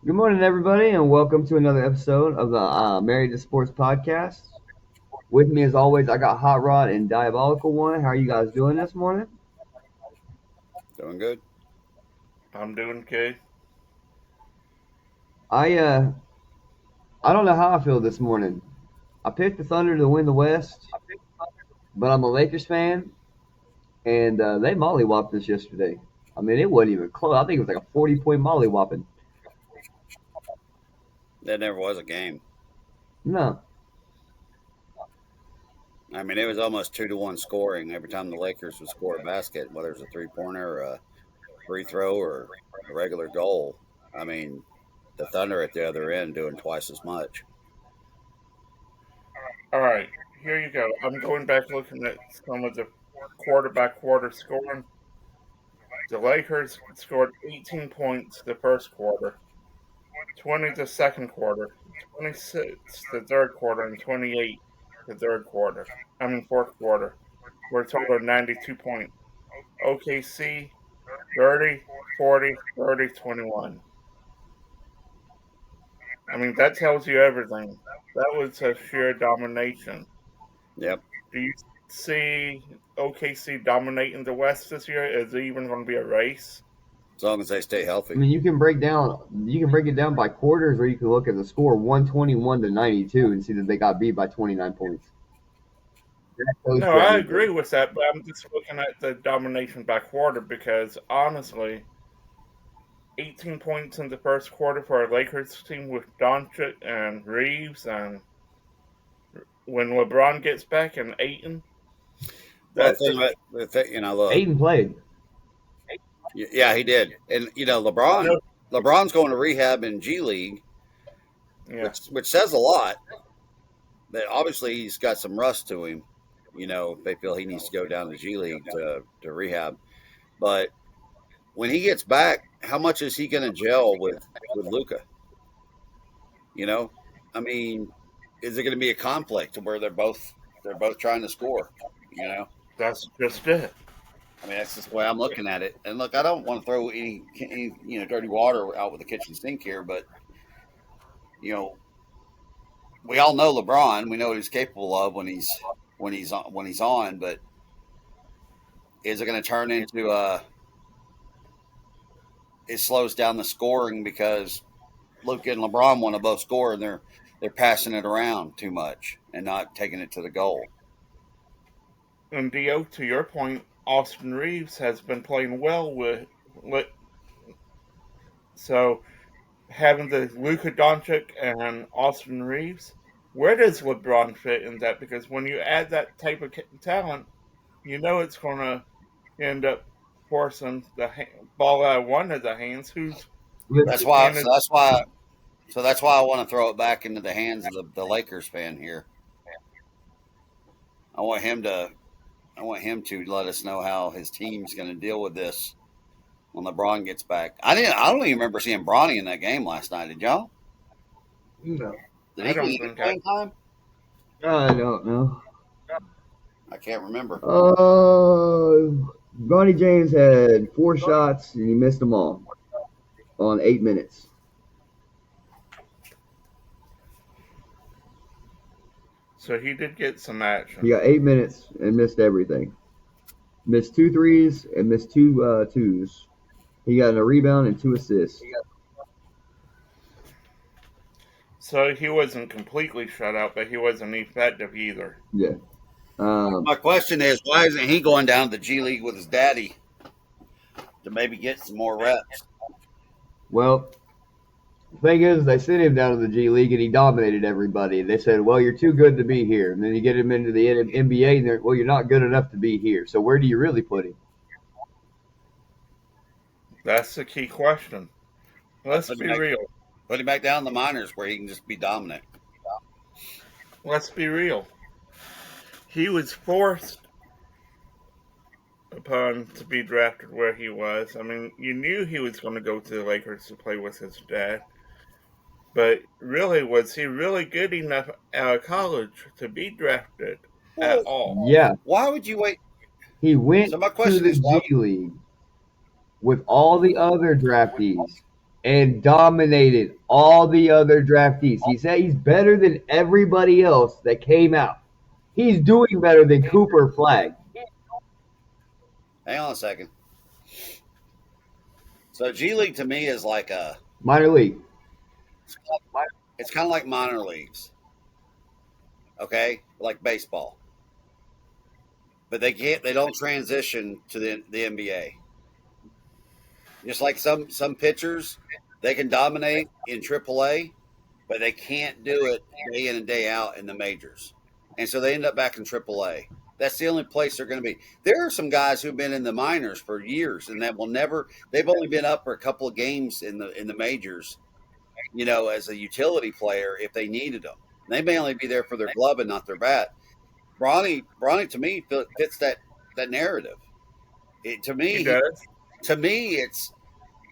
Good morning, everybody, and welcome to another episode of the Married to Sports podcast. With me, as always, I got Hot Rod and Diabolical One. How are you guys doing this morning? Doing good. I'm doing good. I uh, I don't know how I feel this morning. I picked the Thunder to win the West, but I'm a Lakers fan, and they mollywopped us yesterday. I mean, it wasn't even close. I think it was like a 40-point mollywhopping. That never was a game. No, I mean, it was almost 2-1 scoring every time the Lakers would score a basket, whether it's a 3-pointer or a free throw or a regular goal. I mean, the Thunder at the other end doing twice as much. All right, here you go. I'm going back looking at some of the quarter by quarter scoring. The Lakers scored 18 points the first quarter, 20 the second quarter, 26 the third quarter, and 28 the fourth quarter. For a total of 92 points. OKC 30, 40, 30, 21. I mean, that tells you everything. That was a sheer domination. Yep. Do you see OKC dominating the West this year? Is it even going to be a race? As long as they stay I healthy. mean you can break it down by quarters, or you can look at the score 121 to 92 and see that they got beat by 29 points. That shows No, you I everything. agree with that, but I'm just looking at the domination by quarter because honestly, 18 points in the first quarter for our Lakers team with Doncic and Reeves, and when LeBron gets back and Aiton, Well, that just look, Aiden played. yeah, he did, and no, LeBron's going to rehab in G League, yeah. which says a lot. That obviously he's got some rust to him. They feel he needs to go down to G League to rehab, but when he gets back, how much is he going to gel with Luca? You know, I mean, is it going to be a conflict where they're both trying to score? You know, That's just it. I mean, that's just the way I'm looking at it. And look, I don't want to throw any dirty water out with the kitchen sink here, but you know, we all know LeBron. We know what he's capable of when he's on. But is it going to turn into it slows down the scoring because Luka and LeBron want to both score and they're passing it around too much and not taking it to the goal. And Dio, to your point, Austin Reeves has been playing well with so having the Luka Doncic and Austin Reeves, where does LeBron fit in that? Because when you add that type of talent, you know it's going to end up forcing the ball out of one of the hands. Who's That's Listen, why. and So it's that's why I want to throw it back into the hands of the Lakers fan here. I want him to. I want him to let us know how his team's going to deal with this when LeBron gets back. I didn't. I don't even remember seeing Bronny in that game last night. Did y'all? no, Did I he get don't any think I playing time? I don't know. I can't remember. Bronny James had 4 shots and he missed them all on 8 minutes. so he did get some He action. got 8 minutes and missed everything. Missed two threes and missed two twos. He got a rebound and 2 assists. So he wasn't completely shut out, but he wasn't effective either. Yeah. Um, My question is, why isn't he going down to the G League with his daddy to maybe get some more reps? well, the thing is, they sent him down to the G League and he dominated everybody. They said, "Well, you're too good to be here." And then you get him into the NBA, and they're, "Well, you're not good enough to be here." So where do you really put him? That's the key question. Let's Put him be back, real. put him back down in the minors where he can just be dominant. Let's be real. He was forced upon to be drafted where he was. I mean, you knew he was going to go to the Lakers to play with his dad, but really, was he really good enough out of college to be drafted at Well, all? Yeah, why would you wait? he went So my to question the is, why? G League with all the other draftees and dominated all the other draftees. He said he's better than everybody else that came out. He's doing better than Cooper Flag. Hang on a second. So G League to me is like a Minor league. it's kind of like minor leagues. Okay? Like baseball. But they don't transition to the NBA. Just like some pitchers, they can dominate in AAA, but they can't do it day in and day out in the majors. And so they end up back in AAA. That's the only place they're going to be. There are some guys who've been in the minors for years and that will never. They've only been up for a couple of games in the majors, as a utility player if they needed them. They may only be there for their glove and not their bat. Bronny to me fits that narrative. To me,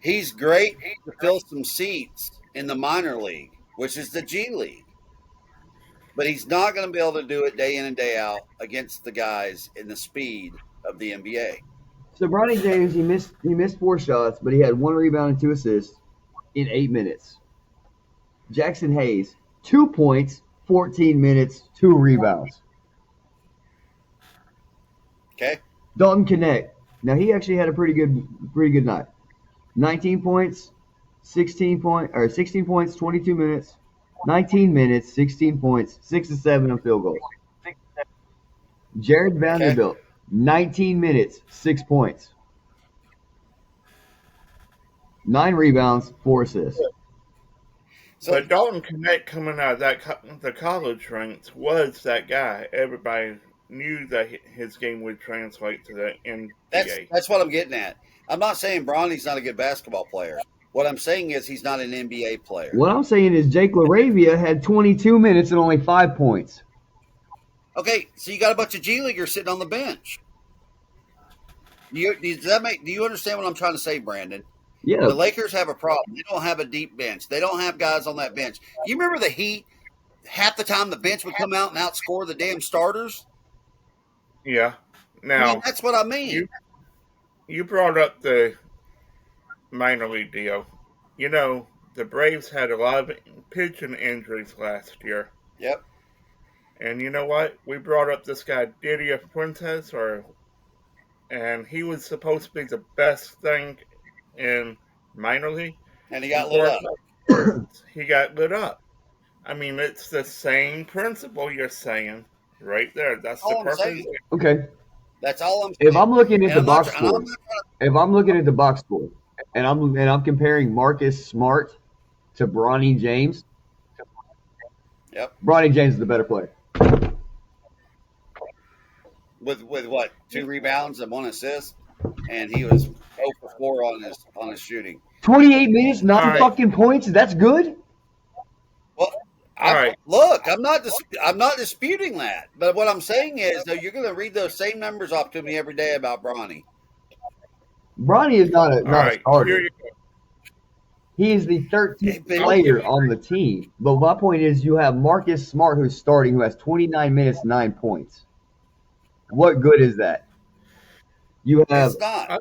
he's great to fill some seats in the minor league, which is the G League. But he's not going to be able to do it day in and day out against the guys in the speed of the NBA. So Bronny James, he missed 4 shots, but he had 1 rebound and 2 assists in 8 minutes. Jackson Hayes, 2 points, 14 minutes, 2 rebounds. Okay. Dalton Knecht. Now he actually had a pretty good night. 19 points, 16 points, 22 minutes, 19 minutes, 16 points, 6 of 7 on field goals. Jared Vanderbilt, 19 minutes, 6 points, 9 rebounds, 4 assists. But Dalton Knecht coming out of the college ranks was that guy. Everybody knew that his game would translate to the NBA. That's what I'm getting at. I'm not saying Bronny's not a good basketball player. What I'm saying is he's not an NBA player. What I'm saying is Jake LaRavia had 22 minutes and only 5 points. Okay, so you got a bunch of G Leaguers sitting on the bench. Do you understand what I'm trying to say, Brandon? Yeah. The Lakers have a problem. They don't have a deep bench. They don't have guys on that bench. You remember the Heat? Half the time the bench would come out and outscore the damn starters? Yeah. Now, that's what I mean. You brought up the minor league deal. The Braves had a lot of pitching injuries last year. Yep. And you know what? We brought up this guy, Didier Fuentes, and he was supposed to be the best thing in minor league. And he got lit up. He got lit up. I mean, it's the same principle you're saying right there. That's the perfect. Okay. That's all I'm saying. If I'm looking at the box score, and I'm comparing Marcus Smart to Bronny James. Yep. Bronny James is the better player. With what? 2 rebounds and 1 assist, and he was 0 for 4 on his shooting. 28 minutes, 9 fucking points. That's good. Well, look, I'm not disputing that, but what I'm saying is, though, you're going to read those same numbers off to me every day about Bronny. Bronny is not a starter. He is the 13th player on the team. But my point is, you have Marcus Smart, who's starting, who has 29 minutes, 9 points. What good is that? You have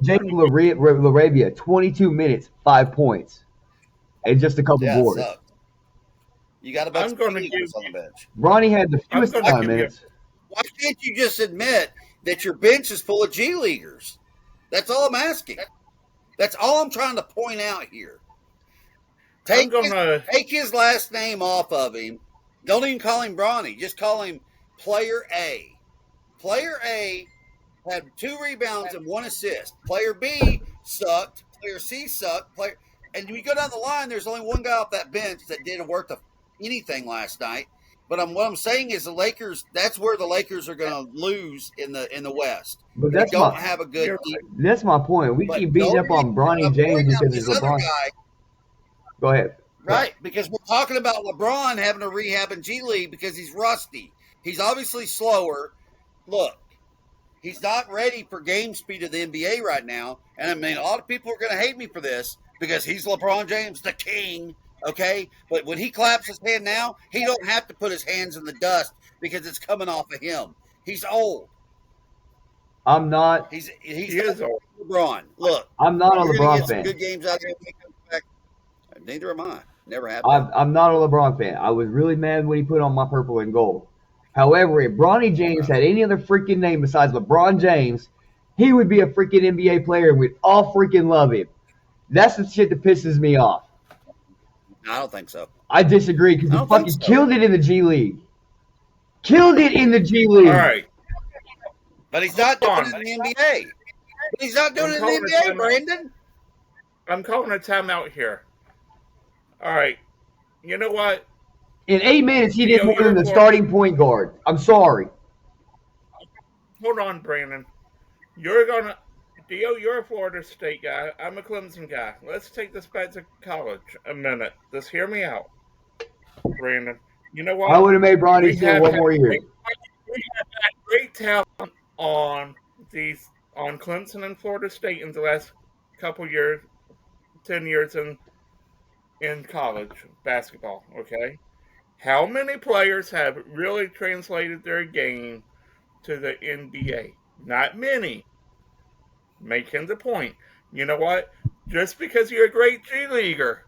Jake LaRavia, 22 minutes, 5 points, and just a couple boards. You got a bunch of Eagles on the bench. Bronny had the fewest amount of minutes. Why can't you just admit that your bench is full of G Leaguers? That's all I'm asking. That's all I'm trying to point out here. Take his last name off of him. Don't even call him Bronny. Just call him Player A. Player A had 2 rebounds and 1 assist. Player B sucked. Player C sucked. And we go down the line, there's only one guy off that bench that didn't worth anything last night. But what I'm saying is the Lakers, that's where the Lakers are going to lose in the West. But they don't have a good team. That's my point. We keep beating up on Bronny James because he's LeBron. Go ahead. Right, because we're talking about LeBron having to rehab in G League because he's rusty. He's obviously slower. Look, he's not ready for game speed of the NBA right now. And I mean, a lot of people are going to hate me for this because he's LeBron James, the king. Okay, but when he claps his hand now, he don't have to put his hands in the dust because it's coming off of him. He's old. I'm not. He is old. LeBron. Look, I'm not a LeBron fan. Good games out there. Neither am I. Never have been. I'm not a LeBron fan. I was really mad when he put on my purple and gold. However, if Bronny James had any other freaking name besides LeBron James, he would be a freaking NBA player and we'd all freaking love him. That's the shit that pisses me off. I don't think so. I disagree because I he don't think fucking so. killed it in the G League. Killed it in the G League. All right. But he's not doing it in the NBA. He's not doing it in the NBA, Brandon. I'm calling a timeout here. All right. You know what? In 8 minutes, he did Theo, more than the you're starting point guard. I'm sorry. Hold on, Brandon. You're a Florida State guy. I'm a Clemson guy. Let's take this back to college a minute. Just hear me out, Brandon. You know what? I would have made Bronny We still have one had more year. We have had great talent on Clemson and Florida State in the last couple years, 10 years in college basketball. Okay, how many players have really translated their game to the NBA? Not many. Making the point. You know what? Just because you're a great G Leaguer,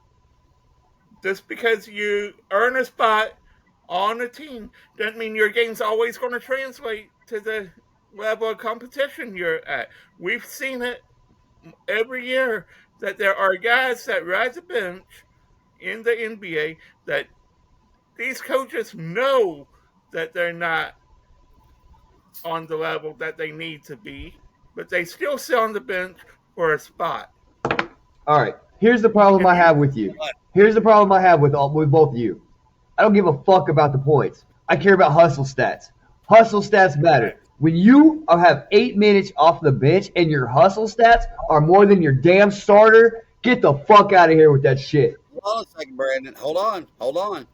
just because you earn a spot on a team, doesn't mean your game's always going to translate to the level of competition you're at. We've seen it every year that there are guys that ride the bench in the NBA that these coaches know that they're not on the level that they need to be, but they still sit on the bench for a spot. All right. Here's the problem I have with you. Here's the problem I have with both of you. I don't give a fuck about the points. I care about hustle stats. Hustle stats matter. When you have 8 minutes off the bench and your hustle stats are more than your damn starter, get the fuck out of here with that shit. Hold on a second, Brandon. Hold on.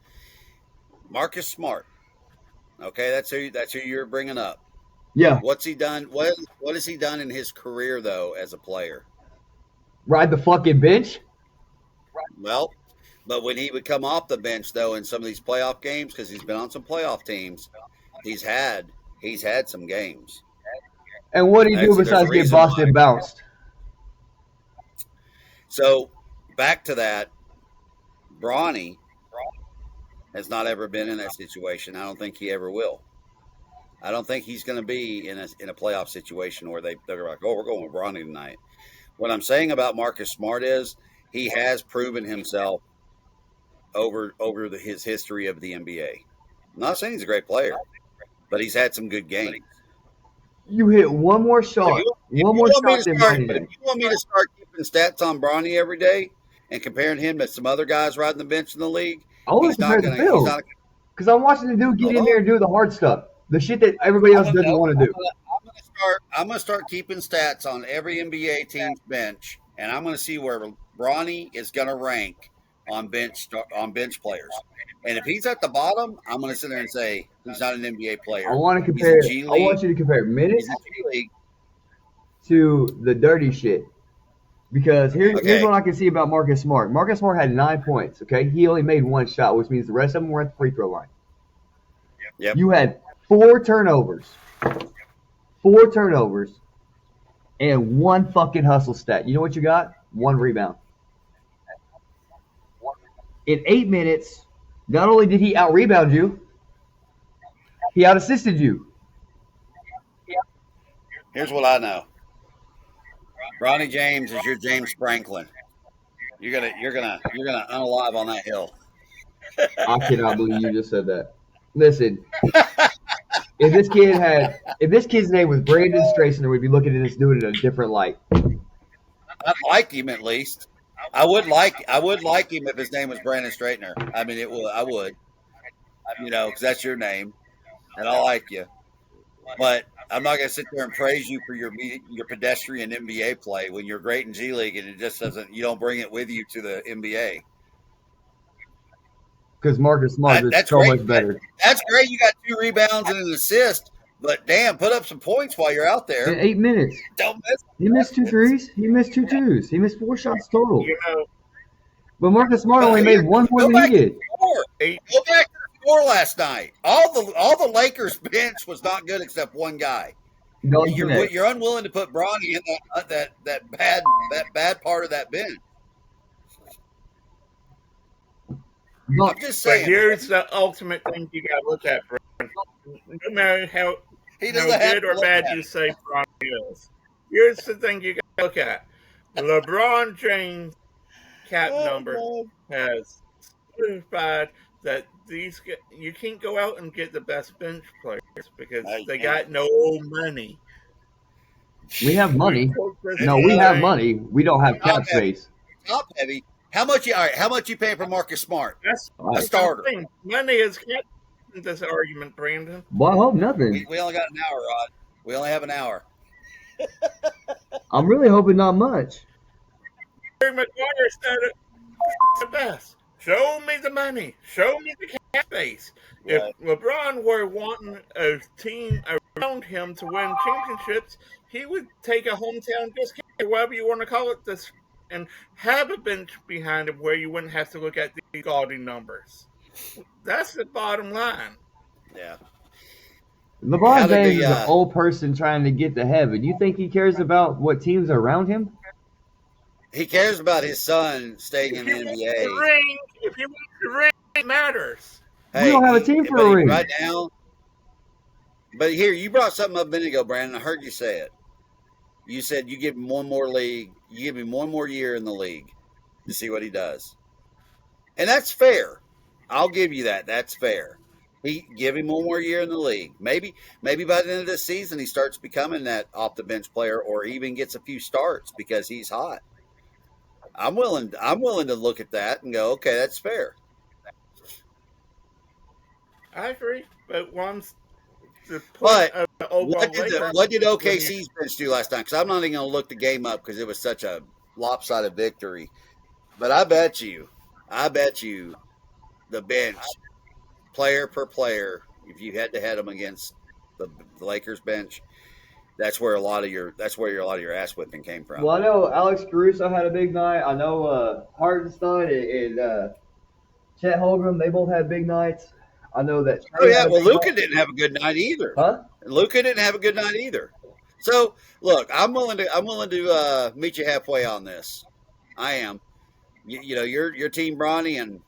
Marcus Smart. Okay, that's who you're bringing up. Yeah. What's he done? What has he done in his career though as a player? Ride the fucking bench? Well, but when he would come off the bench though in some of these playoff games, because he's been on some playoff teams, he's had some games. And what did he do besides get Boston bounced? So back to that, Bronny has not ever been in that situation. I don't think he ever will. I don't think he's going to be in a playoff situation where they're like, oh, we're going with Bronny tonight. What I'm saying about Marcus Smart is he has proven himself over his history of the NBA. I'm not saying he's a great player, but he's had some good games. You hit one more shot. If you want me to start keeping stats on Bronny every day and comparing him to some other guys riding the bench in the league, I want to compare the film. Because I'm watching the dude get in there and do the hard stuff. The shit that everybody else doesn't want to do. I'm going to start keeping stats on every NBA team's bench, and I'm going to see where Bronny is going to rank on bench players. And if he's at the bottom, I'm going to sit there and say he's not an NBA player. I want you to compare minutes to the dirty shit. Because here's what I can see about Marcus Smart. Marcus Smart had 9 points, okay? He only made one shot, which means the rest of them were at the free throw line. Yep. You had 4 turnovers. 4 turnovers. And 1 fucking hustle stat. You know what you got? 1 rebound. In 8 minutes, not only did he out-rebound you, he out-assisted you. Here's what I know. Bronny James is your James Franklin. You're gonna unalive on that hill. I cannot believe you just said that. Listen, if this kid's name was Brandon Strayson, we'd be looking at this dude in a different light. I'd like him at least. I would like him if his name was Brandon Straightener. I mean, I would. Because that's your name, and I like you. But I'm not going to sit there and praise you for your pedestrian NBA play when you're great in G League and it just doesn't. You don't bring it with you to the NBA. Because Marcus Smart is so much better. That's great. You got 2 rebounds and an assist, but damn, put up some points while you're out there. In 8 minutes. Don't miss. He missed 2 threes. He missed 2 twos. He missed 4 shots total. But Marcus Smart only made 1 more than he did. Go back to the score last night. All the Lakers bench was not good except one guy. You're unwilling to put Bronny in that bad part of that bench. I'm just But saying. here's the ultimate thing you got to look at, Brandon. No matter how He doesn't have good to or look bad at you it. say Bronny is, here's the thing you got to look at. LeBron James' cap number Oh, has certified that you can't go out and get the best bench players because no, you they can't. got no money. We have We money. quote this No, we have saying, money. We don't have Top cap heavy. space. Top heavy. How much? All right. How much you paying for Marcus Smart, that's All a right. starter? something. Money is kept in this argument, Brandon. Well, I hope nothing. We only got an hour, Rod. We only have an hour. I'm really hoping not much. Terry McGuire said it the best. Show me the money. Show me the cap space. If Right. LeBron were wanting a team around him to win championships, he would take a hometown discount, or whatever you want to call it, this, and have a bench behind him where you wouldn't have to look at the gaudy numbers. That's the bottom line. Yeah. LeBron How did James the is an old person trying to get to heaven. You think he cares about what teams are around him? he cares about his son staying in If the you want the NBA? ring, if you want the ring, it matters. We don't have a team for a ring. Right now. But here, you brought something up a minute ago, Brandon. I heard you say it. You said you give him one more league. You give him one more year in the league to see what he does, and that's fair. I'll give you that. That's fair. He give him one more year in the league. Maybe by the end of this season he starts becoming that off the bench player, or even gets a few starts because he's hot. I'm willing to look at that and go, okay, that's fair. I agree, but once the point But of the overall what did OKC's bench do last night? Because I'm not even going to look the game up because it was such a lopsided victory. But I bet you, the bench, player per player, if you had to head them against the Lakers bench, that's where a lot of your ass whipping came from. Well, I know Alex Caruso had a big night. I know Hartenstein and Chet Holmgren, they both had big nights. I know that. Oh yeah, well Luka didn't have a good night either. Huh? Luka didn't have a good night either. So look, I'm willing to meet you halfway on this. I am. You know, your team Bronny, and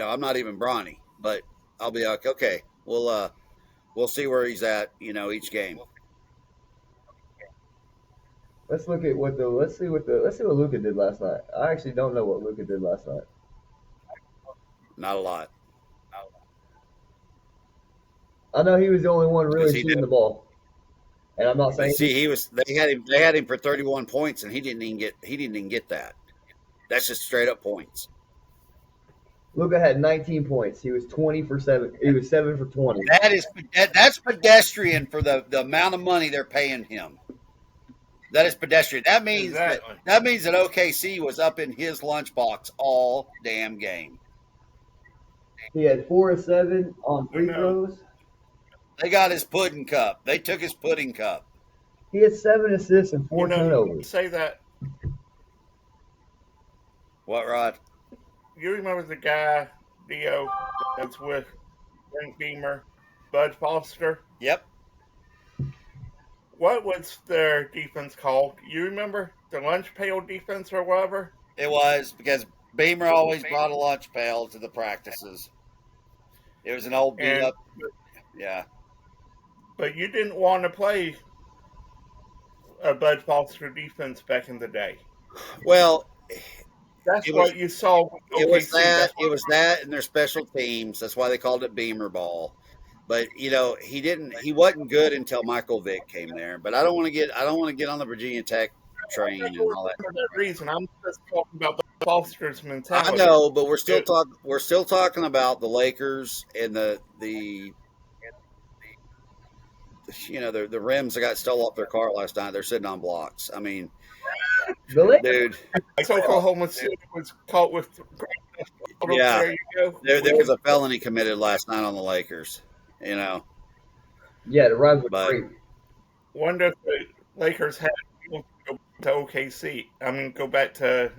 I'm not even Bronny, but I'll be like, okay, we'll see where he's at. Each game. Let's see what Luka did last night. I actually don't know what Luka did last night. Not a lot. I know he was the only one really He shooting did. the ball, and I'm not saying. See, They had him for 31 points, and he didn't even get that. That's just straight up points. Luka had 19 points. He was 20 for 7. He was 7 for 20. That's pedestrian for the amount of money they're paying him. That is pedestrian. That means Exactly. that OKC was up in his lunchbox all damn game. He had 4 of 7 on free throws. They got his pudding cup. They took his pudding cup. He had 7 assists and 4 turnovers. Say that. What, Rod? You remember the guy, Dio, that's with Frank Beamer, Bud Foster? Yep. What was their defense called? You remember? The lunch pail defense or whatever? It was because Beamer always brought a lunch pail to the practices. It was an old beat up. Yeah. But you didn't want to play a Bud Foster defense back in the day. Well, that's what you saw. It was that. It was that, and their special teams. That's why they called it Beamer ball. But he wasn't good until Michael Vick came there. But I don't want to get on the Virginia Tech train and all that. For that reason, I'm just talking about Foster's mentality. I know, but we're still talking about the Lakers and the rims that got stole off their car last night. They're sitting on blocks. I mean, dude. Oklahoma City was caught with. Yeah, there you go. There was a felony committed last night on the Lakers. Yeah, the Rams were great. Wonder if the Lakers had to go to OKC. I mean, go back to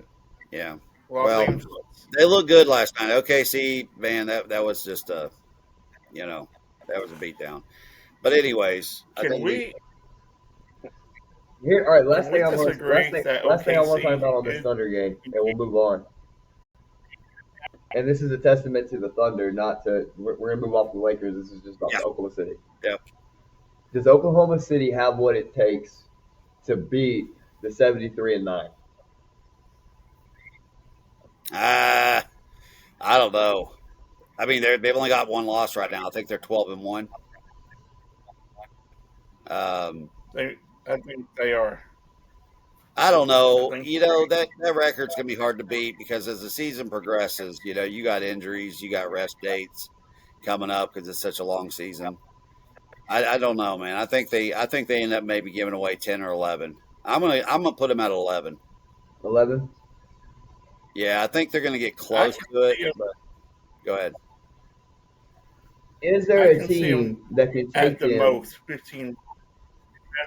Los Angeles. They looked good last night. OKC, man, that was just that was a beatdown. But anyways, all right, last thing I want to talk about on this Thunder game, and we'll move on. and this is a testament to the Thunder. Not to we're gonna move off the Lakers. This is just about Yeah. Oklahoma City. Yeah. Does Oklahoma City have what it takes to beat the 73-9? I don't know. I mean, they've only got one loss right now. I think they're 12-1. I think they are. I don't know. I think That record's gonna be hard to beat because as the season progresses, you got injuries, you got rest dates coming up because it's such a long season. I don't know, man. I think they end up maybe giving away 10 or 11. I'm gonna put them at 11. 11. Yeah, I think they're gonna get close to it. But go ahead. Is there I a can see team that can take at the them? most 15.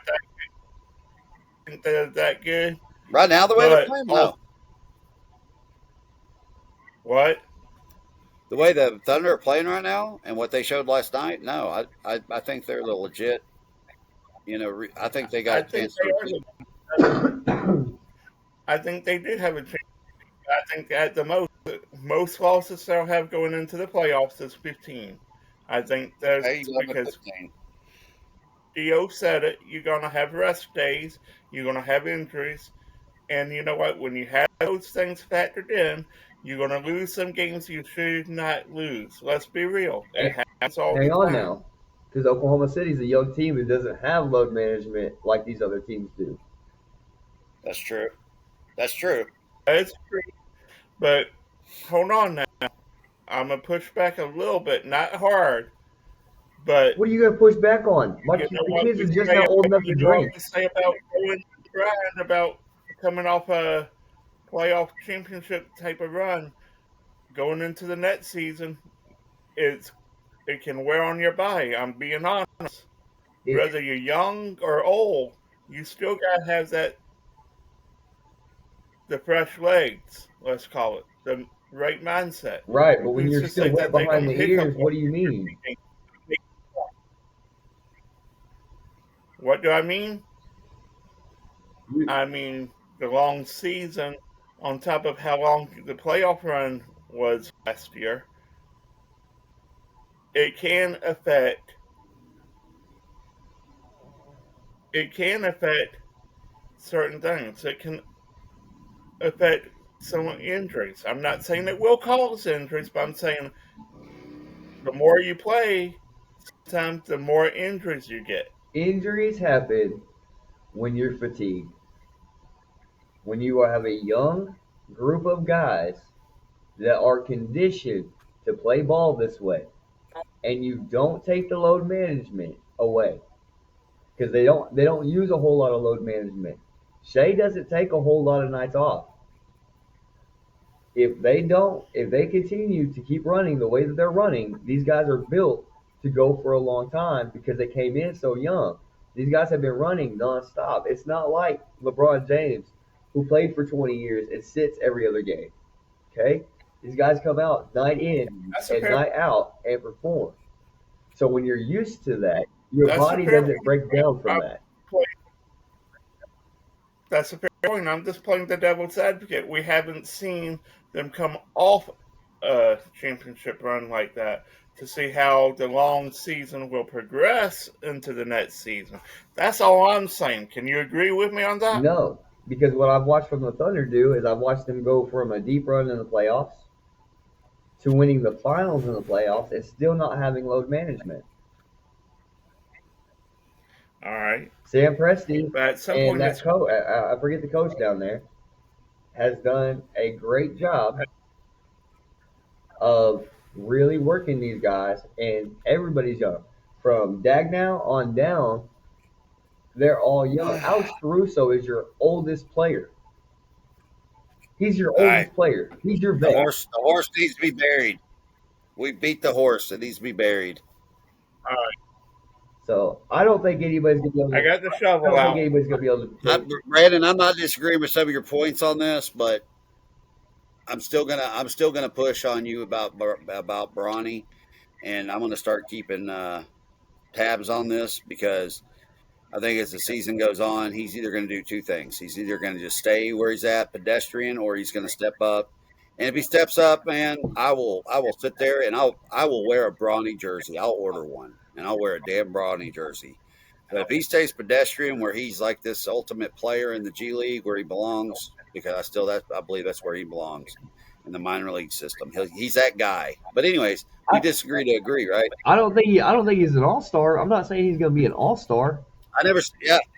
I think they're that good. Right now, the way they're But playing, no. What? The way the Thunder are playing right now and what they showed last night, no. I think they're the legit. I think they got I a think chance they to. are. I think they do have a chance. I think at the most losses they'll have going into the playoffs is 15. I think that's Hey, you got because 15. Dio said it. You're gonna have rest days. You're gonna have injuries, and you know what? When you have those things factored in, you're gonna lose some games you should not lose. Let's be real. It happens all Hang the on time. now, because Oklahoma City's a young team who doesn't have load management like these other teams do. That's true. That's true. That's true. But hold on now. I'm gonna push back a little bit, not hard, but What are you gonna push back on? you know The what kids we are just say now old about, enough to drink. say about going grind, about coming off a playoff championship type of run, going into the next season, it can wear on your body. I'm being honest. It, Whether you're young or old, you still gotta have the fresh legs, let's call it, the right mindset. right, but when Who's you're to still say wet that they behind don't the hiccup ears, what do you mean? What do I mean? You- I mean the long season on top of how long the playoff run was last year. It can affect certain things. It can affect some injuries. I'm not saying it will cause injuries, but I'm saying the more you play, sometimes the more injuries you get. Injuries happen when you're fatigued. When you have a young group of guys that are conditioned to play ball this way, and you don't take the load management away, because they don't use a whole lot of load management. Shea doesn't take a whole lot of nights off. If they continue to keep running the way that they're running, these guys are built to go for a long time because they came in so young. These guys have been running nonstop. It's not like LeBron James, who played for 20 years and sits every other game. Okay, these guys come out night in That's and a fair. night out and perform. So when you're used to that, your That's a body fair doesn't break down from that. That's a fair point. I'm just playing the devil's advocate. We haven't seen them come off a championship run like that to see how the long season will progress into the next season. That's all I'm saying. Can you agree with me on that? No, because what I've watched from the Thunder do is I've watched them go from a deep run in the playoffs to winning the finals in the playoffs and still not having load management. All right. Sam Presti But at some and point, that it's coach, I forget the coach down there, has done a great job of really working these guys, and everybody's young. From Dagnow on down, they're all young. Alex Caruso is your oldest player. He's your All right. oldest player. He's your The vet. horse needs to be buried. We beat the horse. It needs to be buried. all right. So I don't think anybody's gonna be able I to. got the I shovel don't think out. anybody's gonna be able to. Brandon, I'm not disagreeing with some of your points on this, but I'm still gonna push on you about Bronny, and I'm gonna start keeping tabs on this because I think as the season goes on, he's either going to do two things. He's either going to just stay where he's at, pedestrian, or he's going to step up And if he steps up, man, I will sit there and I will wear a Bronny jersey. I'll order one and I'll wear a damn Bronny jersey. But if he stays pedestrian, where he's like this ultimate player in the G League where he belongs, because I believe that's where he belongs in the minor league system. He's that guy. But anyways, we disagree to agree, right? I don't think he's an all-star. I'm not saying he's going to be an all-star.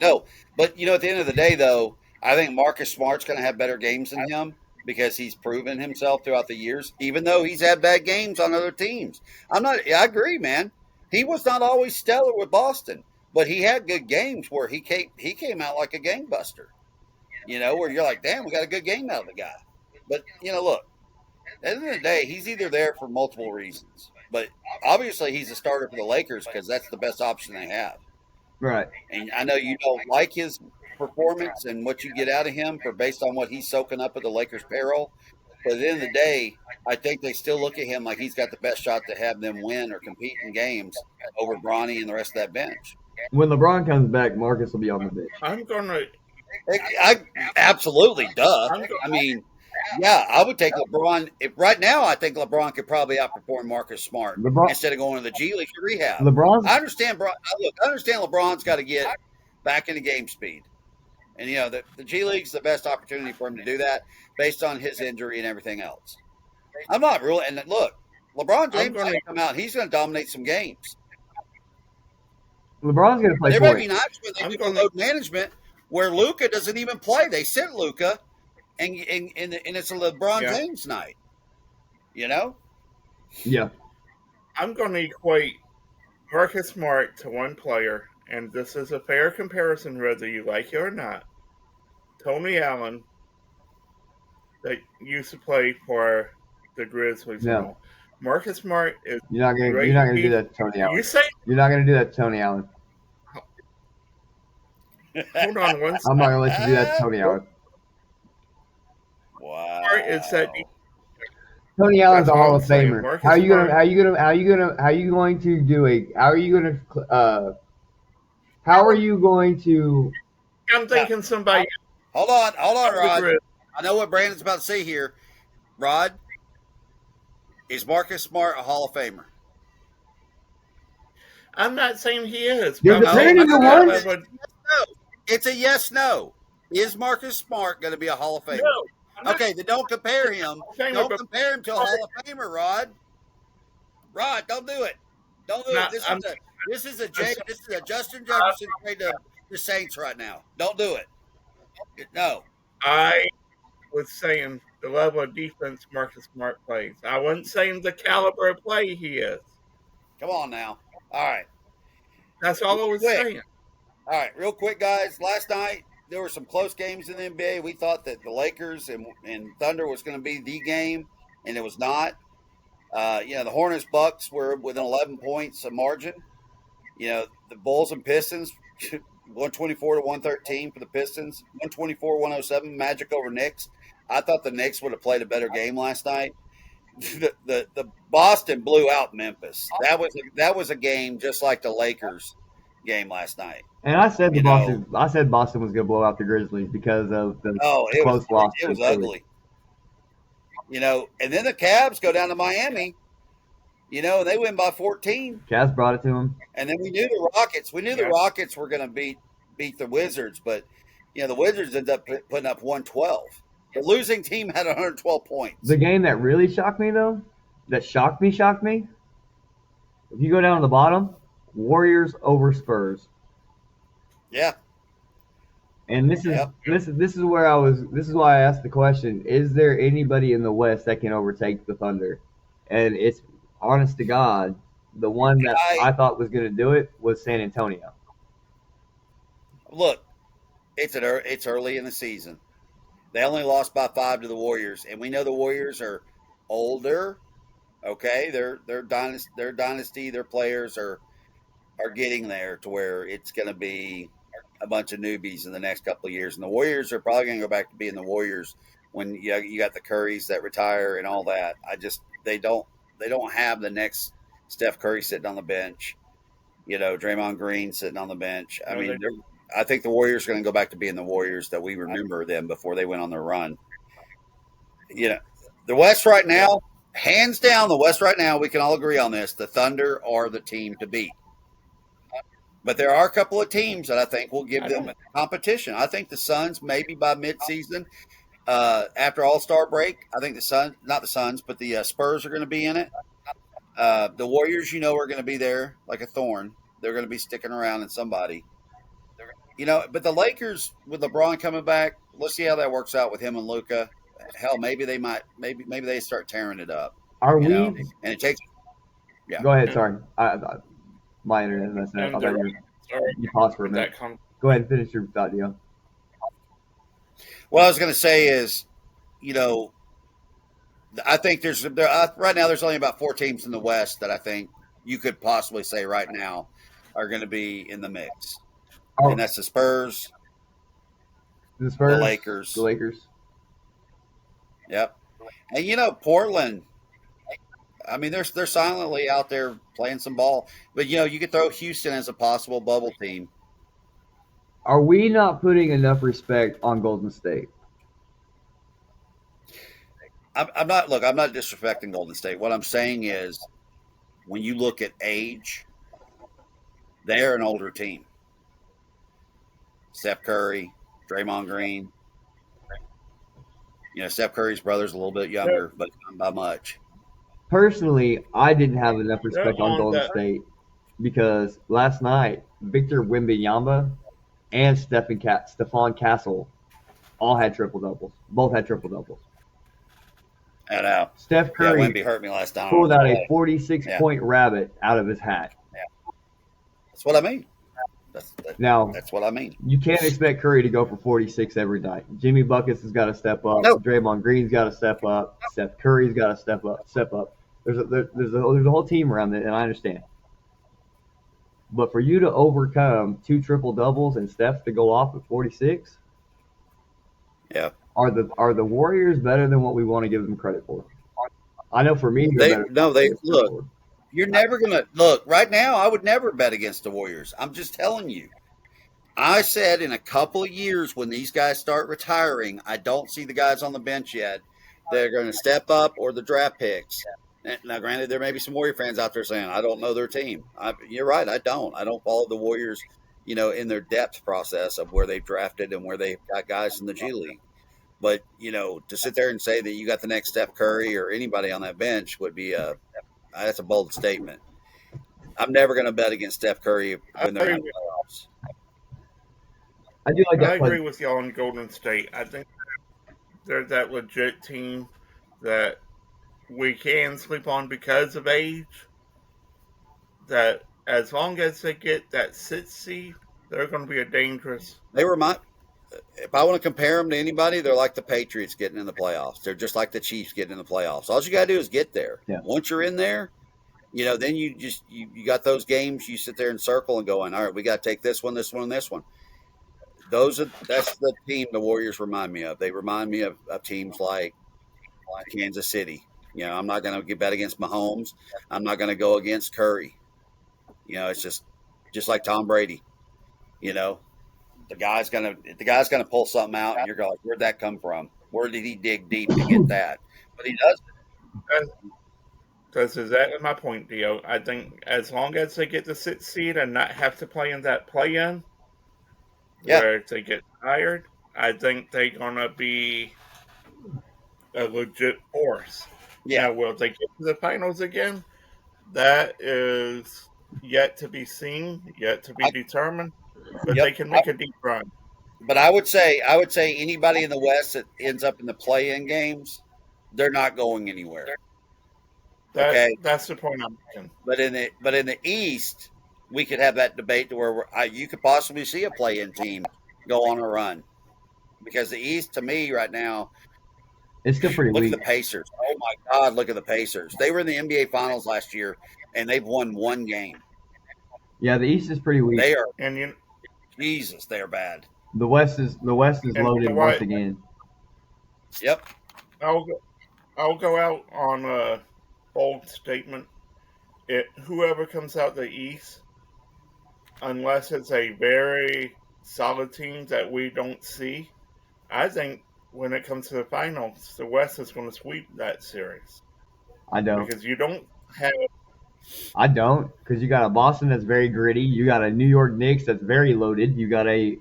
No. But at the end of the day, though, I think Marcus Smart's going to have better games than him because he's proven himself throughout the years, even though he's had bad games on other teams. I agree, man. He was not always stellar with Boston, but he had good games where he came out like a gangbuster. Where you're like, damn, we got a good game out of the guy. But look, at the end of the day, he's either there for multiple reasons. But obviously, he's a starter for the Lakers because that's the best option they have. Right. And I know you don't like his performance and what you get out of him based on what he's soaking up at the Lakers' payroll. But at the end of the day, I think they still look at him like he's got the best shot to have them win or compete in games over Bronny and the rest of that bench. When LeBron comes back, Marcus will be on the bench. I'm going to. Absolutely, duh. I mean, yeah, I would take LeBron. Right now, I think LeBron could probably outperform Marcus Smart instead of going to the G League to rehab. I understand LeBron's got to get back into game speed. And, the G League's the best opportunity for him to do that based on his injury and everything else. I'm not really – and look, LeBron James is going to come out. He's going to dominate some games. LeBron's going to play. There may be nights when they do load management where Luka doesn't even play. They sit Luka, and it's a LeBron James night. Yeah. I'm going to equate Marcus Smart to one player, and this is a fair comparison whether you like it or not. Tony Allen, that used to play for the Grizzlies. Yeah. Marcus Smart is. You're not going to do that to Tony Allen. You're not going to do that to Tony Allen. Hold on one second. I'm not going to let you do that to Tony Allen. Wow. Tony Allen's a Hall of Famer. How are you going to? I'm thinking somebody. Hold on, Rod. I know what Brandon's about to say here. Rod, is Marcus Smart a Hall of Famer? I'm not saying he is. You're defending the one. It's a yes/no. Is Marcus Smart going to be a Hall of Famer? No. Okay, then don't compare him. Don't compare him to a Hall of Famer, Rod. Rod, don't do it. Don't do it. This is a Justin Jefferson trade to the Saints right now. Don't do it. No. I was saying the level of defense Marcus Smart plays. I wasn't saying the caliber of play he is. Come on now. All right. That's all I was saying. All right, real quick, guys. Last night, there were some close games in the NBA. We thought that the Lakers and Thunder was going to be the game, and it was not. The Hornets Bucks were within 11 points of margin. The Bulls and Pistons, 124 to 113 for the Pistons, 124-107 Magic over Knicks. I thought the Knicks would have played a better game last night. The Boston blew out Memphis. That was a game just like the Lakers game last night. And I said Boston was going to blow out the Grizzlies because of the close loss. It was ugly. And then the Cavs go down to Miami. They win by 14. Cavs brought it to them. And then we knew the Rockets. We knew the Rockets were going to beat the Wizards, but the Wizards ended up putting up 112. The losing team had 112 points. The game that really shocked me, though, that shocked me. If you go down to the bottom, Warriors over Spurs. Yeah. And this is where I was. This is why I asked the question: is there anybody in the West that can overtake the Thunder? And it's honest to God, the one that I thought was going to do it was San Antonio. Look, it's early in the season. They only lost by 5 to the Warriors, and we know the Warriors are older. Okay, they're dynasty. Their players are getting there to where it's going to be a bunch of newbies in the next couple of years, and the Warriors are probably going to go back to being the Warriors when you got the Currys that retire and all that. They don't have the next Steph Curry sitting on the bench, Draymond Green sitting on the bench. I think the Warriors are going to go back to being the Warriors that we remember them before they went on their run. The The West right now, hands down, the West right now, we can all agree on this. The Thunder are the team to beat. But there are a couple of teams that I think will give them competition. I think the Suns, maybe by midseason, after All-Star break, I think the Suns, not the Suns, but the Spurs are going to be in it. The Warriors, are going to be there like a thorn. They're going to be sticking around in somebody. But the Lakers, with LeBron coming back, let's see how that works out with him and Luka. Hell, maybe they start tearing it up. Are we? And it takes. Yeah. Go ahead. Sorry, my internet messed up. I thought you paused for a minute. Go ahead and finish your thought, Dio. What I was going to say is, I think right now there's only about 4 teams in the West that I think you could possibly say right now are going to be in the mix. And that's the Spurs, the Lakers. The Lakers. Yep. And, Portland, I mean, they're silently out there playing some ball. But, you could throw Houston as a possible bubble team. Are we not putting enough respect on Golden State? I'm not disrespecting Golden State. What I'm saying is when you look at age, they're an older team. Steph Curry, Draymond Green. Steph Curry's brother's a little bit younger, but not by much. Personally, I didn't have enough respect on Golden State because last night, Victor Wembanyama and Stephon Castle all had triple-doubles. Both had triple-doubles. I know. Steph Curry Wemby hurt me last time. pulled out a 46-point rabbit out of his hat. Yeah. That's what I mean. That's what I mean. You can't expect Curry to go for 46 every night. Jimmy Buckets has got to step up. Nope. Draymond Green's got to step up. Steph Curry's got to step up. There's a whole team around it, and I understand. But for you to overcome 2 triple-doubles and Steph to go off at 46, yeah, are the Warriors better than what we want to give them credit for? I know for me, look. You're never going to look right now. I would never bet against the Warriors. I'm just telling you. I said in a couple of years when these guys start retiring, I don't see the guys on the bench yet. They're going to step up or the draft picks. Now, granted, there may be some Warrior fans out there saying, I don't know their team. You're right. I don't follow the Warriors, in their depth process of where they've drafted and where they've got guys in the G League. But, to sit there and say that you got the next Steph Curry or anybody on that bench would be that's a bold statement. I'm never going to bet against Steph Curry when they're in the playoffs. I do like that. I agree with y'all on Golden State. I think they're that legit team that we can sleep on because of age. That as long as they get that 6th seed, they're going to be a dangerous. If I want to compare them to anybody, they're like the Patriots getting in the playoffs. They're just like the Chiefs getting in the playoffs. All you got to do is get there. Yeah. Once you're in there, then you got those games. You sit there and circle and going, all right, we got to take this one, this one, and this one. That's the team the Warriors remind me of. They remind me of teams like Kansas City. I'm not going to bet against Mahomes. I'm not going to go against Curry. It's just like Tom Brady. The guy's gonna pull something out, and you're going, where'd that come from? Where did he dig deep to get that? But he doesn't. That's exactly my point, Dio. I think as long as they get the 6th seed and not have to play in that play-in, where if they get tired, I think they're gonna be a legit force. Yeah. Now, will they get to the finals again? That is yet to be seen, yet to be determined. But they can make a deep run. But I would say anybody in the West that ends up in the play-in games, they're not going anywhere. That's the point I'm making. But in the East, we could have that debate to where you could possibly see a play-in team go on a run, because the East, to me, right now, it's still pretty weak. Look at the Pacers. Oh my God, look at the Pacers. They were in the NBA Finals last year, and they've won 1 game. Yeah, the East is pretty weak. They are. And Jesus, they are bad. The West is loaded once again. Yep. I'll go out on a bold statement. Whoever comes out the East, unless it's a very solid team that we don't see, I think when it comes to the finals, the West is going to sweep that series I don't. because you don't have. I don't, because you got a Boston that's very gritty. You got a New York Knicks that's very loaded. You got a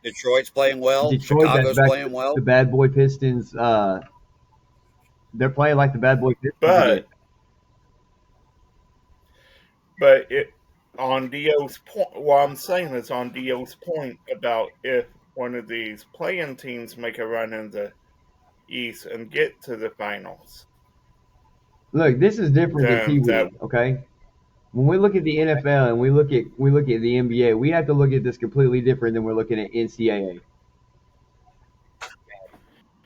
Detroit's playing well. Detroit that's Chicago's back playing well. the bad boy Pistons. They're playing like the bad boy Pistons again. But on Dio's point, what I'm saying is on Dio's point about if one of these playing teams make a run in the East and get to the finals. Look, this is different than Pee Then Wee, okay? When we look at the NFL and we look at the NBA, we have to look at this completely different than we're looking at NCAA.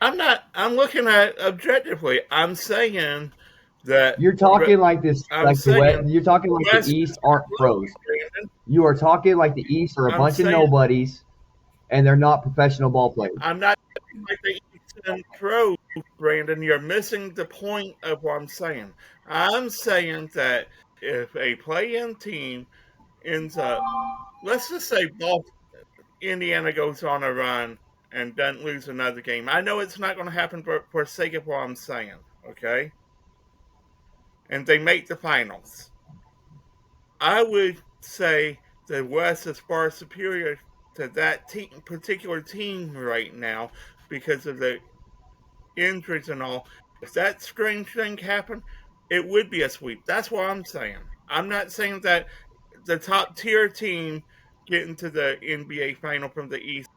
I'm looking at objectively. I'm saying that You're talking like this, I'm like the West. saying You're talking like West the East aren't pros. Brandon. You are talking like the East are a I'm bunch of saying- nobodies, and they're not professional ball players. I'm not like the Eastern pros, Brandon. You're missing the point of what I'm saying. I'm saying that if a play-in team ends up, let's just say Indiana goes on a run and doesn't lose another game. I know it's not going to happen for sake of what I'm saying, okay? And they make the finals. I would say the West is far superior to that particular team right now because of the injuries and all. If that strange thing happened, it would be a sweep. That's what I'm saying. I'm not saying that the top tier team getting to the NBA final from the East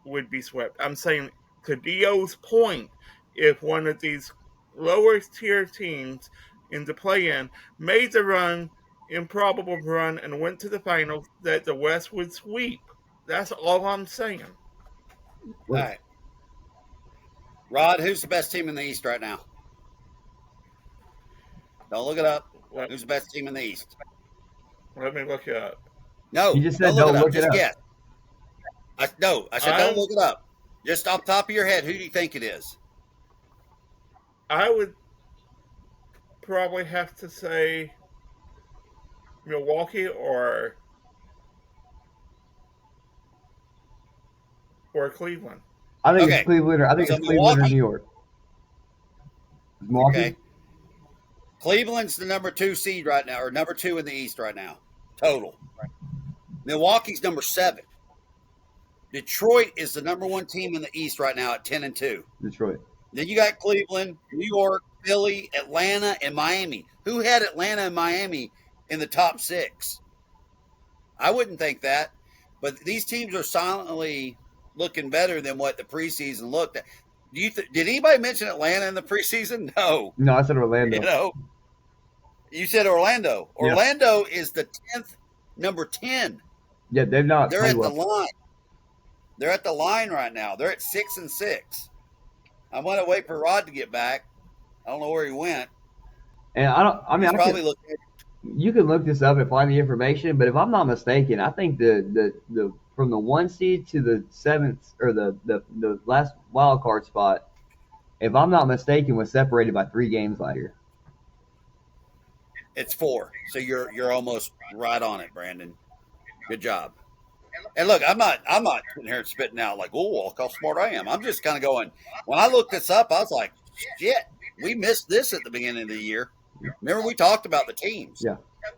would be swept. I'm saying to Dio's point, if one of these lower tier teams in the play-in made the run, improbable run, and went to the finals, that the West would sweep. That's all I'm saying. All right. Rod, who's the best team in the East right now? Don't look it up. Who's the best team in the East? Let me look it up. No, You just said don't don't look look it it up. up. Just guess. I said don't look it up. Just off the top of your head, who do you think it is? I would probably have to say Milwaukee or Cleveland. I think Okay. it's Cleveland. I think So it's Cleveland or Milwaukee- New York. Milwaukee. Okay. Cleveland's the number 2 seed right now, or number 2 in the East right now, total. Milwaukee's number 7. Detroit is the number 1 team in the East right now at 10-2. Detroit. Then you got Cleveland, New York, Philly, Atlanta, and Miami. Who had Atlanta and Miami in the top 6? I wouldn't think that. But these teams are silently looking better than what the preseason looked at. Did anybody mention Atlanta in the preseason? No. No, I said Orlando. You know, you said Orlando. Yeah. Orlando is the 10th, number 10. Yeah, they've not. They're played at the well. line. They're at the line right now. They're at 6-6. I'm going to wait for Rod to get back. I don't know where he went. And I don't. I mean, He's probably looking. you can look this up and find the information, but if I'm not mistaken, I think the from the 1 seed to the 7th or the last wild card spot, if I'm not mistaken, was separated by 3 games last year. It's 4, so you're almost right on it, Brandon. Good job. And look, I'm not sitting here spitting out like, oh, look how smart I am. I'm just kind of going. When I looked this up, I was like, shit, we missed this at the beginning of the year. Remember, we talked about the teams. Yeah.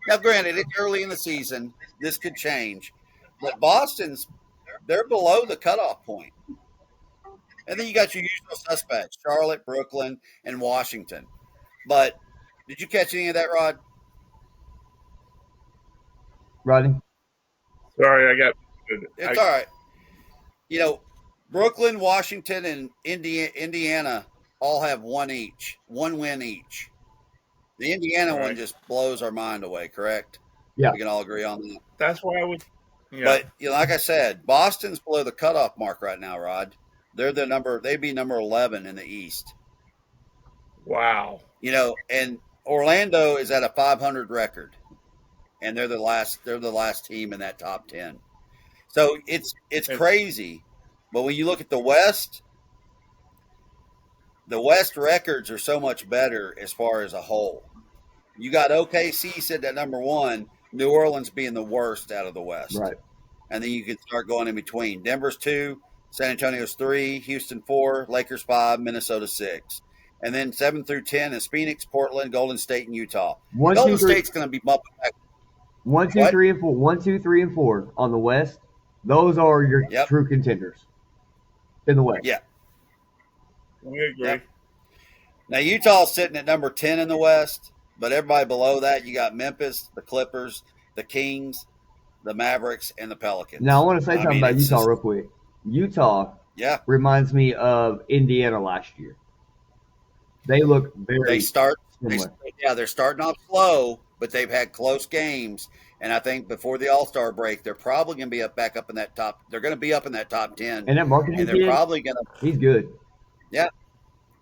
Now, granted, it's early in the season. This could change, but they're below the cutoff point. And then you got your usual suspects: Charlotte, Brooklyn, and Washington. But did you catch any of that, Rod? Rodney? Sorry, I got. It's all right. You know, Brooklyn, Washington, and Indiana all have 1 win each. The Indiana one Right. just blows our mind away, correct? Yeah. We can all agree on that. That's why I would. Yeah. But you know, like I said, Boston's below the cutoff mark right now, Rod. They'd be number 11 in the East. Wow. You know, and Orlando is at a 500 record, and they're the last team in that top 10. So it's crazy. But when you look at the West records are so much better as far as a whole. You got OKC said that number 1, New Orleans being the worst out of the West. Right. And then you can start going in between. Denver's 2, San Antonio's 3, Houston 4, Lakers 5, Minnesota 6. And then 7 through 10 is Phoenix, Portland, Golden State, and Utah. 1, 2, Golden 3. State's going to be bumping back. 1, 2, What? 3, and 4. 1, 2, 3, and 4 on the West. Those are your Yep. true contenders in the West. Yeah. We agree. Yep. Now, Utah's sitting at number 10 in the West, but everybody below that, you got Memphis, the Clippers, the Kings, the Mavericks, and the Pelicans. Now, I want to say something about it's Utah just- real quick. Utah Yeah. reminds me of Indiana last year. They look very They start. similar. They're starting off slow, but they've had close games. And I think before the All-Star break, they're probably going to be back up in that top. They're going to be up in that top 10. And that marketing And they're kid, probably going to. he's good.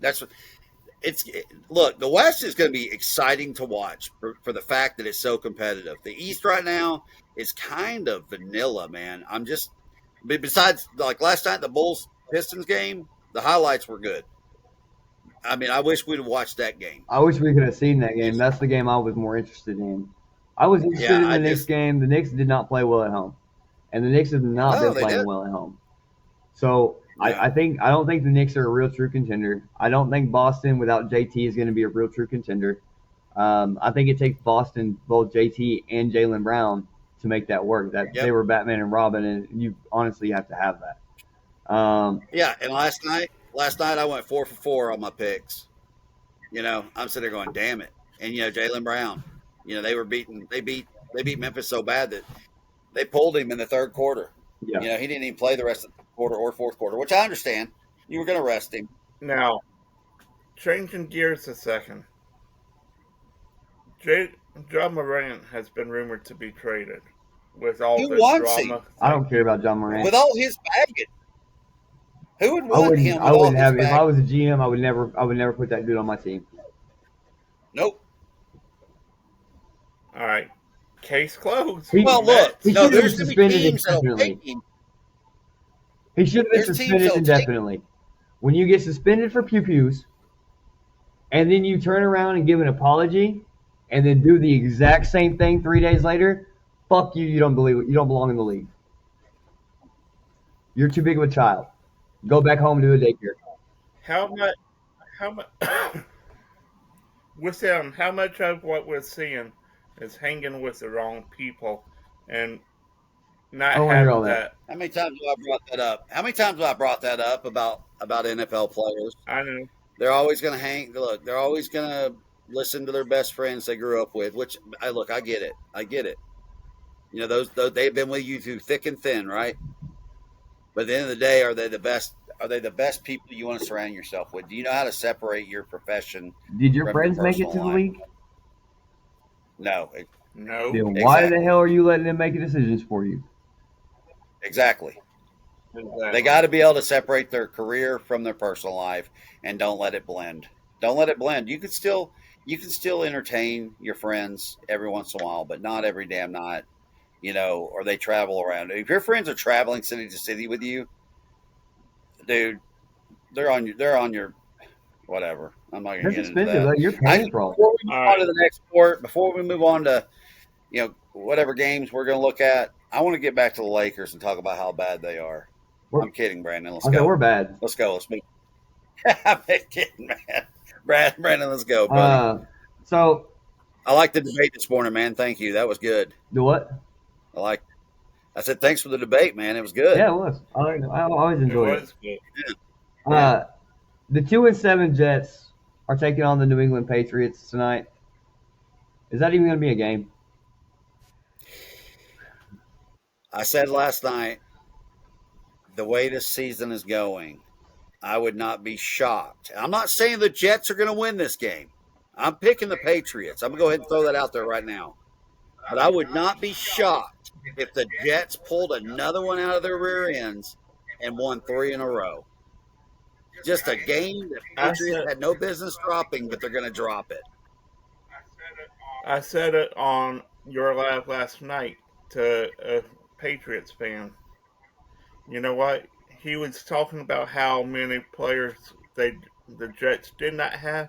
That's what. Look, the West is going to be exciting to watch for the fact that it's so competitive. The East right now is kind of vanilla, man. Besides, like last night, the Bulls Pistons game, the highlights were good. I mean, I wish we'd have watched that game. I wish we could have seen that game. That's the game I was more interested in. I was interested Yeah, in the I Knicks just- game. The Knicks did not play well at home, and the Knicks have not No, been they playing didn't. well at home. So No. I don't think the Knicks are a real true contender. I don't think Boston without JT is going to be a real true contender. I think it takes Boston, both JT and Jaylen Brown, to make that work. That Yep. they were Batman and Robin, and you honestly have to have that. Yeah, and last night I went 4 for 4 on my picks. I'm sitting there going, damn it. And Jaylen Brown, they beat Memphis so bad that they pulled him in the third quarter. Yeah. He didn't even play the rest of the quarter or fourth quarter, which I understand. You were going to rest him. Now, changing gears a second. John Morant has been rumored to be traded with all Who the wants drama. I don't care about John Morant. With all his baggage. Who would I want wouldn't. him with I all wouldn't his have. If baggage? I was a GM, I would never put that dude on my team. Nope. All right. Case closed. Well, look. He No, should have there's been going to be suspended teams that'll indefinitely. take him. He should have been There's teams suspended that'll take- indefinitely. When you get suspended for pew-pews, and then you turn around and give an apology, and then do the exact same thing 3 days later, fuck you. You don't belong in the league. You're too big of a child. Go back home and do a daycare. How much with him, how much of what we're seeing is hanging with the wrong people and not I wanna hear all having that. that? How many times have I brought that up? How many times have I brought that up about NFL players? I know. They're always going to hang. Look, they're always going to listen to their best friends they grew up with. Which I get it. I get it. Those they've been with you through thick and thin, right? But at the end of the day, are they the best? Are they the best people you want to surround yourself with? Do you know how to separate your profession? Did your From friends your make it to personal the life. league? No, No. Then why the Exactly. hell are you letting them make decisions for you? exactly. Exactly. They got to be able to separate their career from their personal life, and don't let it blend. Don't let it blend. You can still entertain your friends every once in a while, but not every damn night. Or they travel around. If your friends are traveling city to city with you, dude, they're on your whatever. I'm not They're gonna get into suspended. that. Like, you're paying for all. Before we move All on to right. the next sport, before we move on to whatever games we're going to look at, I want to get back to the Lakers and talk about how bad they are. We're- I'm kidding, Brandon. Let's Okay, go. we're bad. Let's go. Let's move. I'm kidding, man. Brandon, let's go, buddy. So I like the debate this morning, man. Thank you. That was good. the what? I said thanks for the debate, man. It was good. Yeah, it was. I always It enjoy it. was good. The 2-7 Jets are taking on the New England Patriots tonight. Is that even going to be a game? I said last night, the way this season is going, I would not be shocked. I'm not saying the Jets are going to win this game. I'm picking the Patriots. I'm going to go ahead and throw that out there right now. But I would not be shocked if the Jets pulled another one out of their rear ends and won 3 in a row. Just a game that Patriots had no business dropping, but they're going to drop it. I said it on your live last night to a Patriots fan. You know what? He was talking about how many players the Jets did not have.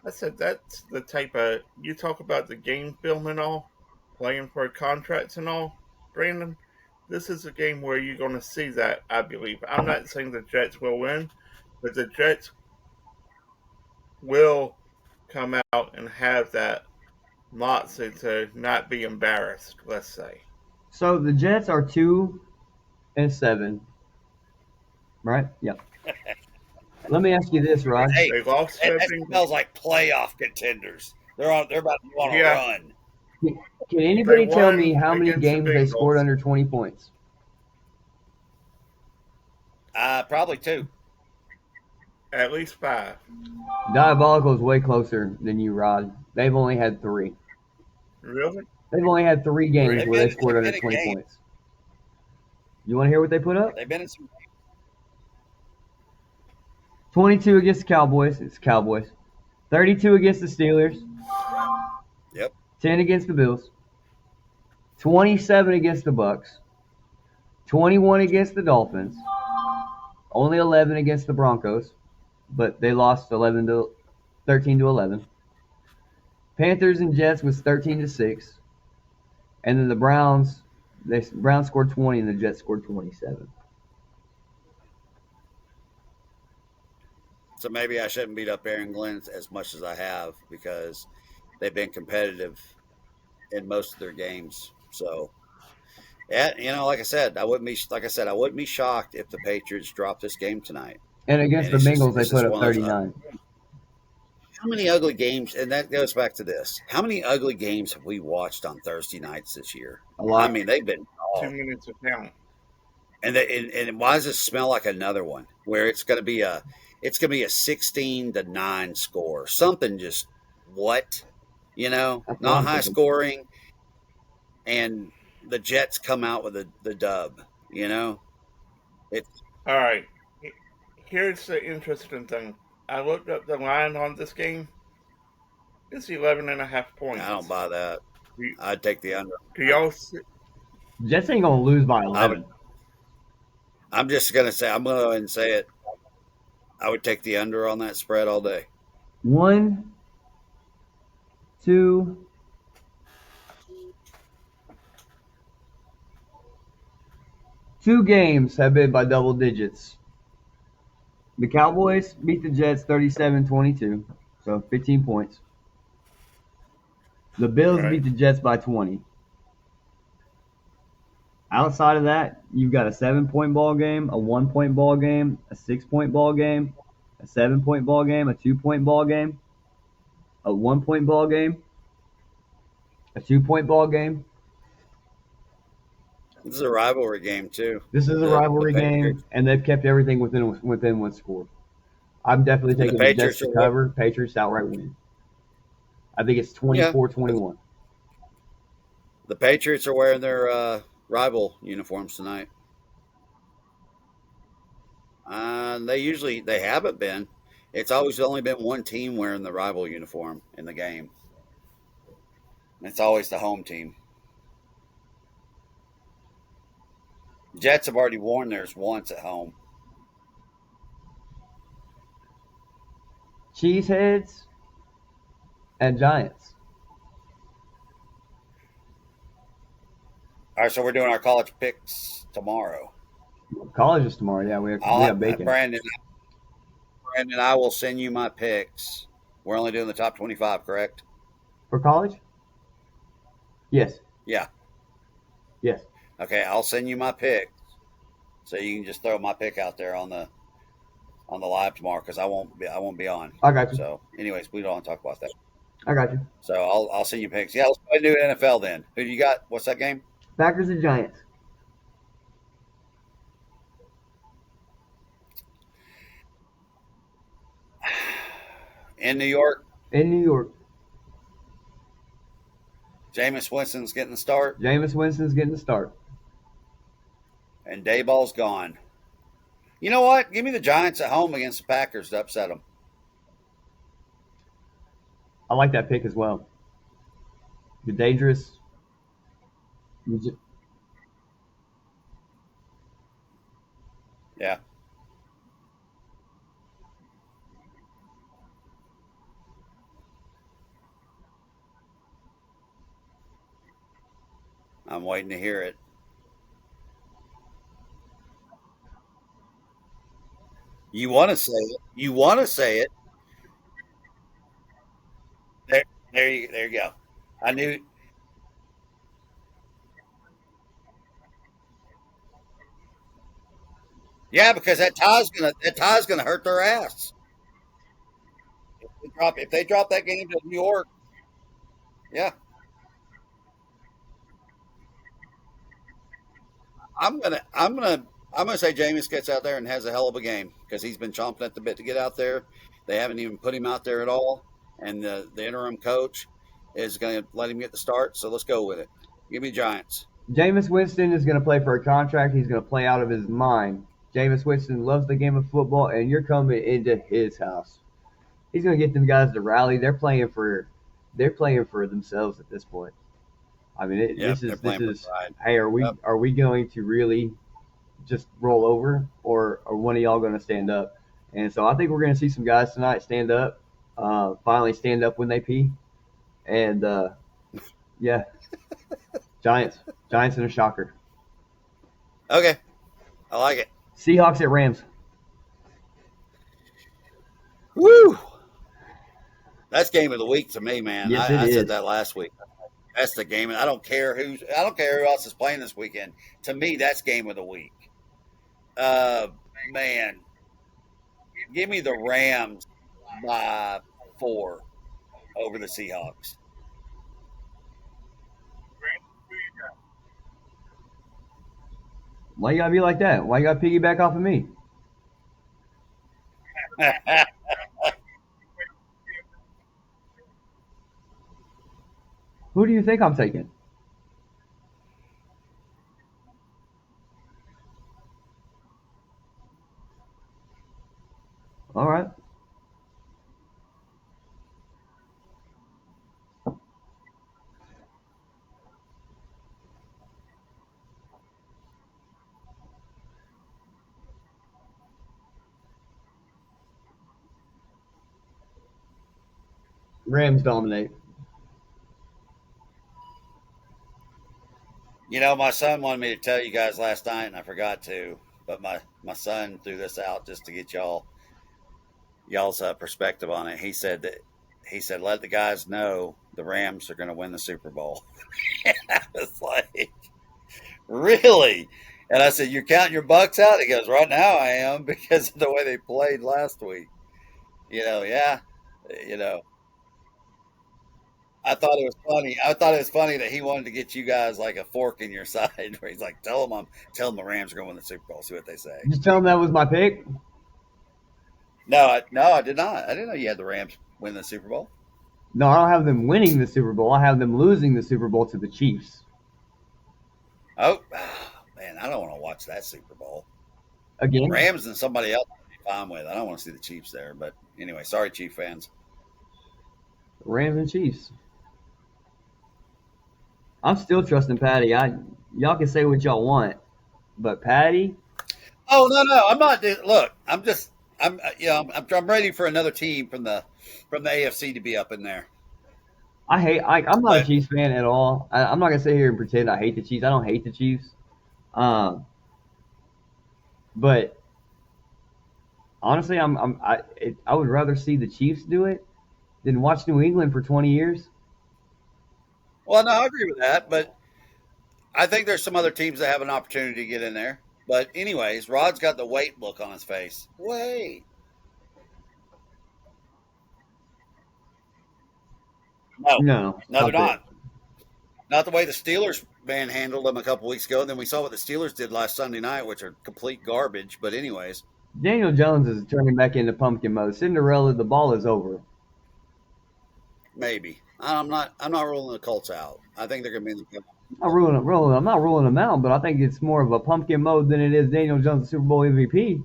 I said that's the type of, you talk about the game film and all, playing for contracts and all, Brandon. this is a game where you're going to see that, I believe. I'm not saying the Jets will win, but the Jets will come out and have that moxie to not be embarrassed, let's say. So the Jets are 2-7, right? Yeah. Let me ask you this, Rod. Hey, They lost to that smells like playoff contenders. They're about to go on a run. Can anybody They tell won me how many against the games they scored Bengals. under 20 points? Probably 2. At least 5. Diabolical is way closer than you, Rod. They've only had 3. Really? They've only had 3 games Really? where they scored under 20 points. You want to hear what they put up? They've been in some. 22 against the Cowboys. It's Cowboys. 32 against the Steelers. Yep. 10 against the Bills. 27 against the Bucks. 21 against the Dolphins. Only 11 against the Broncos, but they lost 13 to 11. Panthers and Jets was 13-6, and then the Browns scored 20 and the Jets scored 27. So maybe I shouldn't beat up Aaron Glenn as much as I have because they've been competitive in most of their games. So, yeah, like I said, I wouldn't be shocked if the Patriots dropped this game tonight. And against the Bengals, they put up 39. How many ugly games? And that goes back to this. How many ugly games have we watched on Thursday nights this year? A lot. I mean, they've been too many to count. And why does it smell like another one where it's going to be a 16-9 score? Something just what? Not high scoring, and the Jets come out with the dub. It's all right. Here's the interesting thing. I looked up the line on this game. It's 11.5 points. I don't buy that. I'd take the under. Do y'all see? Jets ain't gonna lose by 11. I'm just gonna say. I'm gonna go ahead and say it. I would take the under on that spread all day. 1, 2, 2 games have been by double digits. The Cowboys beat the Jets 37-22, so 15 points. The Bills beat the Jets by 20. Outside of that, you've got a 7-point ball game, a 1-point ball game, a 6-point ball game, a 7-point ball game, a 2-point ball game, a 1-point ball game, a 2-point ball game. This is a rivalry game too. This is a rivalry game, and they've kept everything within 1 score. I'm definitely taking the Jets to cover. Patriots outright win. I think it's 24-21. The Patriots are wearing their rival uniforms tonight. They haven't been. It's always only been one team wearing the rival uniform in the game. It's always the home team. Jets have already worn theirs once at home. Cheeseheads and Giants. All right, so we're doing our college picks tomorrow. College is tomorrow. Yeah, we have bacon. Brandon, I will send you my picks. We're only doing the top 25, correct? For college? Yes. Yeah. Yes. Okay, I'll send you my picks, so you can just throw my pick out there on the live tomorrow because I won't be on. I got you. So, anyways, we don't want to talk about that. I got you. So I'll send you picks. Yeah, let's go ahead and do NFL then. Who do you got? What's that game? Packers and Giants. In New York. In New York. Jameis Winston's getting the start. Jameis Winston's getting the start. And Dayball's gone. You know what? Give me the Giants at home against the Packers to upset them. I like that pick as well. You're dangerous. Yeah. I'm waiting to hear it. You want to say it. You want to say it. There, there you go. I knew. Yeah, because that tie's gonna hurt their ass. If they drop that game to New York, yeah, I'm gonna say Jameis gets out there and has a hell of a game because he's been chomping at the bit to get out there. They haven't even put him out there at all, and the interim coach is going to let him get the start. So let's go with it. Give me Giants. Jameis Winston is going to play for a contract. He's going to play out of his mind. Jameis Winston loves the game of football, and you're coming into his house. He's going to get them guys to rally. They're playing for themselves at this point. I mean, Yep, this they're is this playing for is. pride. Hey, are we Yep. are we going to really just roll over, or are one of y'all going to stand up? And so I think we're going to see some guys tonight stand up. Finally stand up when they pee. And yeah, Giants, Giants in a shocker. Okay, I like it. Seahawks at Rams. Woo! That's game of the week to me, man. Yes, it I said is. that last week. That's the game. I don't care who else is playing this weekend. To me, that's game of the week. Uh, man, give me the Rams by 4 over the Seahawks. Why you gotta be like that? Why you gotta piggyback off of me? Who do you think I'm taking? All right, Rams dominate. My son wanted me to tell you guys last night, and I forgot to. But my son threw this out just to get y'all's perspective on it. He said let the guys know the Rams are going to win the Super Bowl. I was like, really? And I said, you're counting your bucks out? He goes, right now I am because of the way they played last week. Yeah. You know, I thought it was funny that he wanted to get you guys like a fork in your side where he's like, tell them the Rams are going to win the Super Bowl. See what they say. Just tell them that was my pick. No, I did not. I didn't know you had the Rams win the Super Bowl. No, I don't have them winning the Super Bowl. I have them losing the Super Bowl to the Chiefs Oh, man, I don't want to watch that Super Bowl. again. Rams and somebody else I'd be fine with. I don't want to see the Chiefs there. But anyway, sorry, Chief fans. Rams and Chiefs. I'm still trusting Patty. Y'all can say what y'all want, but Patty, Oh no, I'm not. Look, I'm ready for another team from the AFC to be up in there. I'm not a But Chiefs fan at all. I'm not gonna sit here and pretend I hate the Chiefs. I don't hate the Chiefs. Um, but honestly, I would rather see the Chiefs do it than watch New England for 20 years. well, no, I agree with that. But I think there's some other teams that have an opportunity to get in there. But anyways, Rod's got the wait look on his face. Wait, no, No, no, they're stop it. not. Not the way the Steelers manhandled them a couple weeks ago. And then we saw what the Steelers did last Sunday night, which are complete garbage. But anyways, Daniel Jones is turning back into pumpkin mode. Cinderella, the ball is over. maybe I'm not ruling the Colts out. I think they're going to be in the. I'm not ruling them out, but I think it's more of a pumpkin mode than it is Daniel Jones, Super Bowl MVP.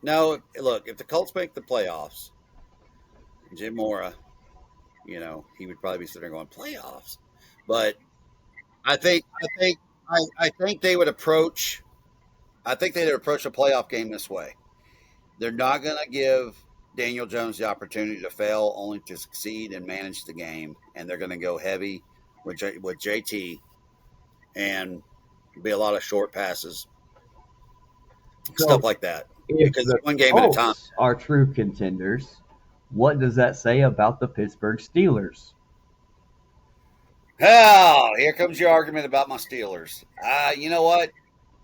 No, look, if the Colts make the playoffs, Jim Mora, he would probably be sitting there going playoffs. But I think they would approach. I think they'd approach a playoff game this way. They're not going to give Daniel Jones the opportunity to fail, only to succeed and manage the game. And they're going to go heavy with JT and be a lot of short passes, stuff So like that. If because the one game at a time. Colts are true contenders, what does that say about the Pittsburgh Steelers? Oh, here comes your argument about my Steelers. You know what?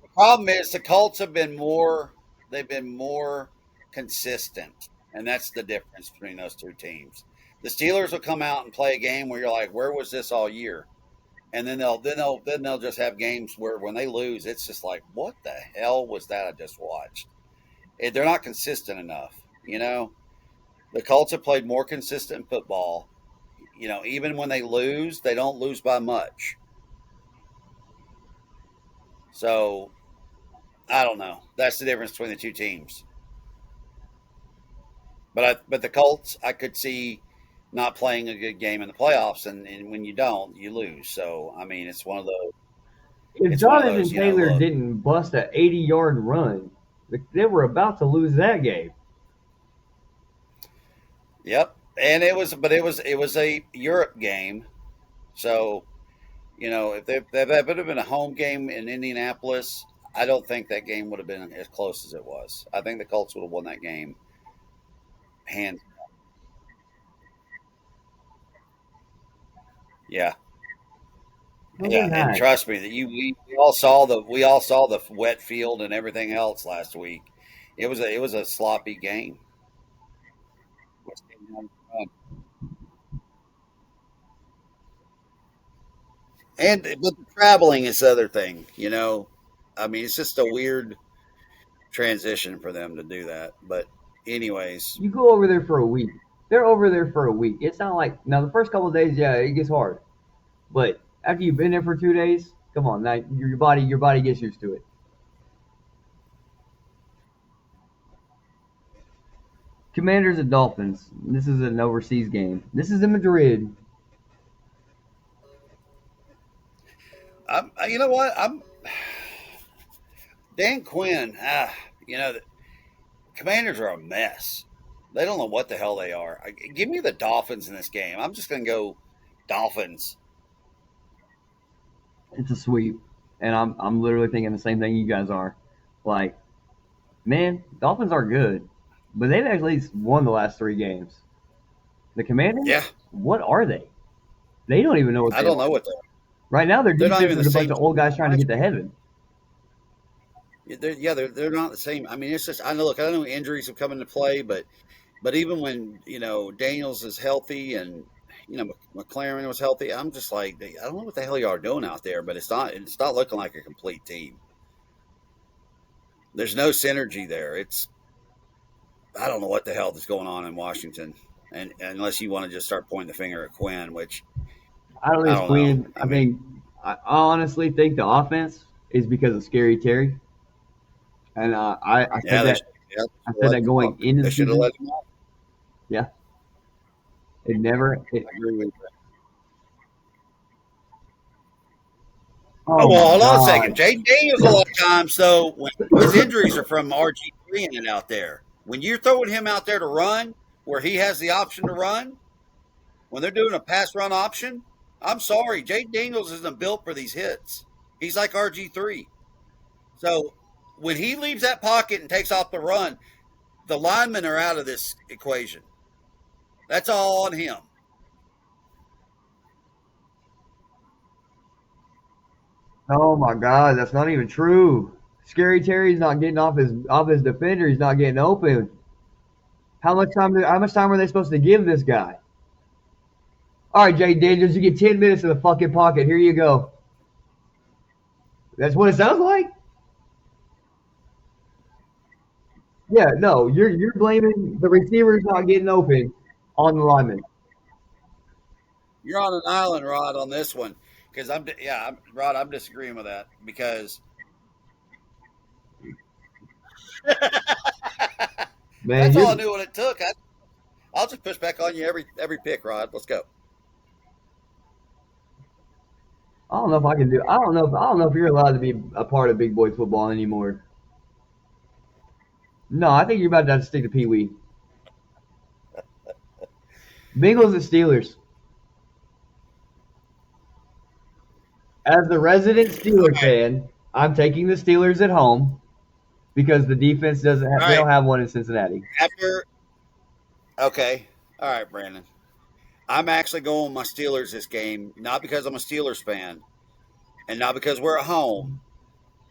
The problem is the Colts have been more. They've been more consistent, and that's the difference between those two teams. The Steelers will come out and play a game where you're like, "Where was this all year?" And then they'll just have games where when they lose, it's just like, "What the hell was that I just watched?" They're not consistent enough. The Colts have played more consistent football. Even when they lose, they don't lose by much. So I don't know. That's the difference between the two teams. But the Colts, I could see not playing a good game in the playoffs, and when you don't, you lose. So I mean, it's one of those. If It's one of Jonathan those. Taylor Look. didn't bust an 80-yard run, they were about to lose that game. Yep, and it was a Europe game, so if that would have been a home game in Indianapolis, I don't think that game would have been as close as it was. I think the Colts would have won that game hands. Yeah, No, they're yeah, and not. trust me that we all saw the wet field and everything else last week. It was a sloppy game. But the traveling is the other thing. I mean, it's just a weird transition for them to do that. But anyways, You go over there for a week. They're over there for a week. It's not like now the first couple of days, yeah, it gets hard. But after you've been there for 2 days, come on, now your body gets used to it. Commanders and Dolphins. This is an overseas game. This is in Madrid. you know what? I'm Dan Quinn. The Commanders are a mess. They don't know what the hell they are. Give me the Dolphins in this game. I'm just going to go Dolphins. It's a sweep, and I'm literally thinking the same thing you guys are. Like, man, Dolphins are good, but they've actually won the last 3 games. The Commanders, Yeah, what are they? They don't even know what I they don't are. know what Right now, their they're not defense even the is a bunch same. of old guys trying to get to heaven. They're not the same. I mean, it's just I know. Look, I know injuries have come into play, but even when Daniels is healthy and McLaren was healthy, I'm just like I don't know what the hell you are doing out there, but it's not looking like a complete team. There's no synergy there. I don't know what the hell is going on in Washington, and unless you want to just start pointing the finger at Quinn, which I don't I think it's don't know. Queen. I mean, I honestly think the offense is because of Scary Terry, and I said yeah, that yeah, I said that going into they the should have season. let him off. Yeah, it never. I agree with you. Oh, Oh well, my hold on a second. God! Jaden Daniels, a lot of times, though, when his injuries are from RG3 in and out there. When you're throwing him out there to run, where he has the option to run, when they're doing a pass run option, I'm sorry, Jaden Daniels isn't built for these hits. He's like RG3. So when he leaves that pocket and takes off the run, the linemen are out of this equation. That's all on him. Oh my God! That's not even true. Scary Terry's not getting off his defender. He's not getting open. How much time are they supposed to give this guy? All right, Jay Daniels, you get 10 minutes in the fucking pocket. Here you go. That's what it sounds like. Yeah, no, you're blaming the receivers not getting open on the lineman. You're on an island, Rod, on this one because Rod. I'm disagreeing with that because Man, that's all I you knew what it took. I'll just push back on you every pick, Rod. Let's go. I don't know if I can do. I don't know if you're allowed to be a part of big boy football anymore. No, I think you're about to have to stick to Pee Wee. Bengals and Steelers. As the resident Steeler Okay. fan, I'm taking the Steelers at home. because the defense doesn't have, All they right. don't have one in Cincinnati. Okay. All right, Brandon. I'm actually going with my Steelers this game, not because I'm a Steelers fan and not because we're at home,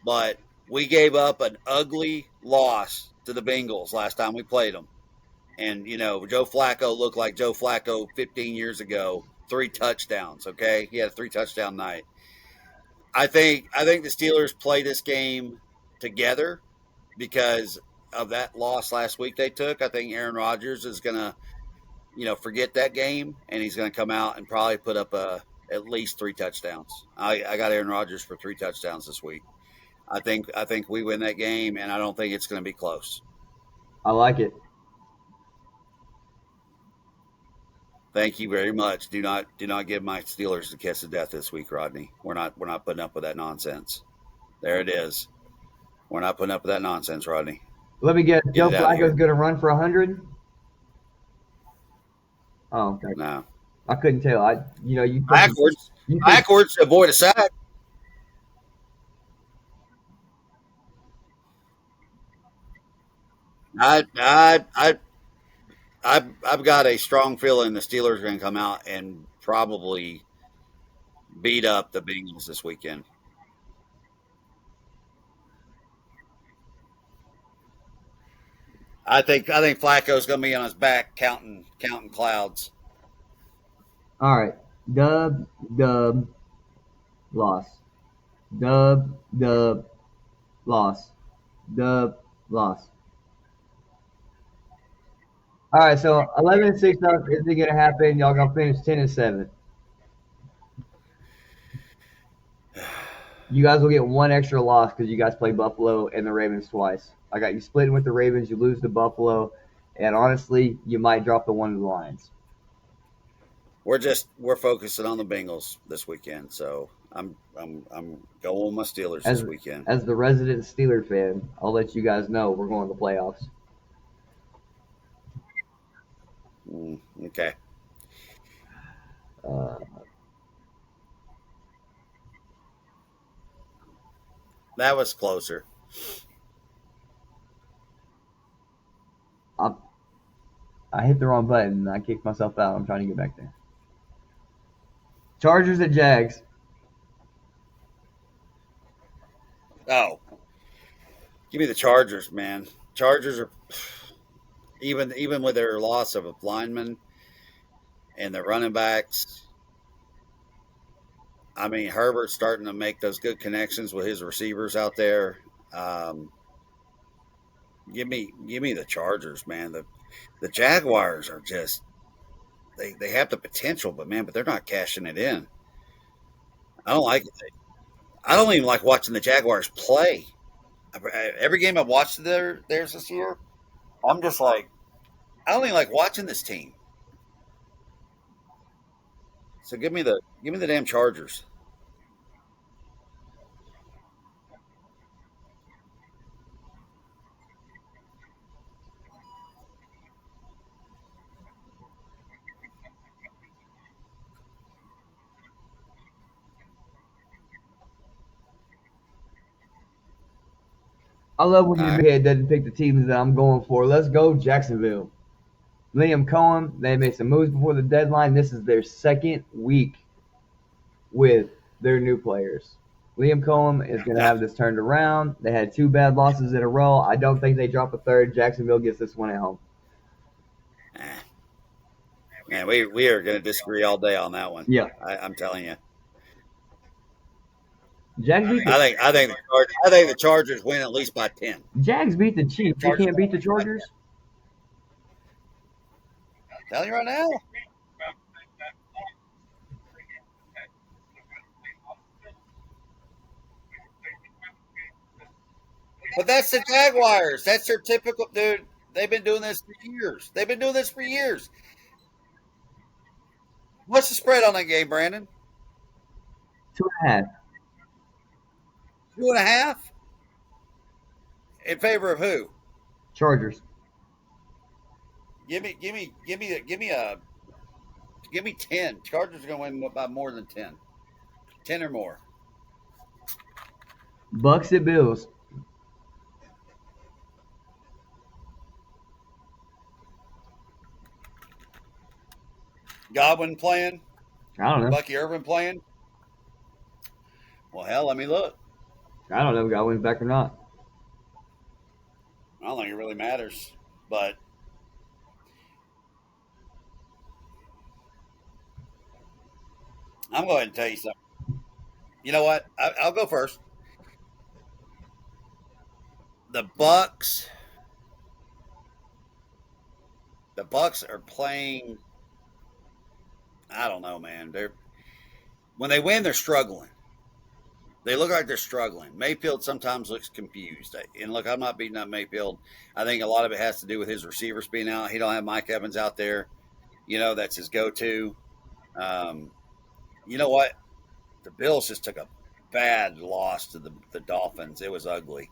but we gave up an ugly loss to the Bengals last time we played them. And, Joe Flacco looked like Joe Flacco 15 years ago, 3 touchdowns, okay? He had a 3-touchdown night. I think the Steelers play this game together because of that loss last week they took. I think Aaron Rodgers is going to, forget that game, and he's going to come out and probably put up at least 3 touchdowns. I got Aaron Rodgers for 3 touchdowns this week. I think we win that game, and I don't think it's going to be close. I like it. Thank you very much. Do not give my Steelers the kiss of death this week, Rodney. We're not putting up with that nonsense. There it is. We're not putting up with that nonsense, Rodney. Let me guess. Joe it out of here. Flacco's going to run for 100. Oh, okay. No. I couldn't tell. You Backwards. you think- Backwards to avoid a sack. I've got a strong feeling the Steelers are going to come out and probably beat up the Bengals this weekend. I think Flacco's going to be on his back counting clouds. All right. Dub, loss. Dub, loss. Dub, loss. All right, so 11-6 isn't going to happen. Y'all going to finish 10-7. You guys will get one extra loss because you guys play Buffalo and the Ravens twice. I got you splitting with the Ravens. You lose to Buffalo, and honestly, you might drop the one to the Lions. We're focusing on the Bengals this weekend, so I'm going with my Steelers this weekend. As the resident Steeler fan, I'll let you guys know we're going to the playoffs. Okay. That was closer. I hit the wrong button and I kicked myself out. I'm trying to get back there. Chargers at Jags. Oh. Give me the Chargers, man. Chargers are even with their loss of a lineman and their running backs. I mean, Herbert's starting to make those good connections with his receivers out there. Give me the Chargers, man. The Jaguars are just they have the potential, but they're not cashing it in. I don't like it. I don't even like watching the Jaguars play. Every game I've watched theirs this year, I'm just like, I don't even like watching this team. So give me the damn Chargers. I love when your head doesn't pick the teams that I'm going for. Let's go Jacksonville. Liam Cohen, they made some moves before the deadline. This is their second week with their new players. Liam Cohen is going to have this turned around. They had 2 bad losses in a row. I don't think they drop a third. Jacksonville gets this one at home. Man, we are going to disagree all day on that one. Yeah. I'm telling you. Jags beat I think the Chargers win at least by 10. Jags beat the Chiefs. They can't beat the Chargers. I'm telling you right now. But that's the Jaguars. That's their typical dude. They've been doing this for years. What's the spread on that game, Brandon? 2.5. 2.5? In favor of who? Chargers. Give me 10. Chargers are going to win by more than 10. 10 or more. Bucks at Bills. Godwin playing? I don't know. Bucky Irvin playing? Well, hell, let me look. I don't know if Godwin's back or not. I don't think it really matters. But I'm going to tell you something. You know what? I'll go first. The Bucks. The Bucks are playing. I don't know, man. They're when they win, they're struggling. They look like they're struggling. Mayfield sometimes looks confused. And look, I'm not beating up Mayfield. I think a lot of it has to do with his receivers being out. He don't have Mike Evans out there. That's his go-to. Um, you know what? The Bills just took a bad loss to the Dolphins. It was ugly.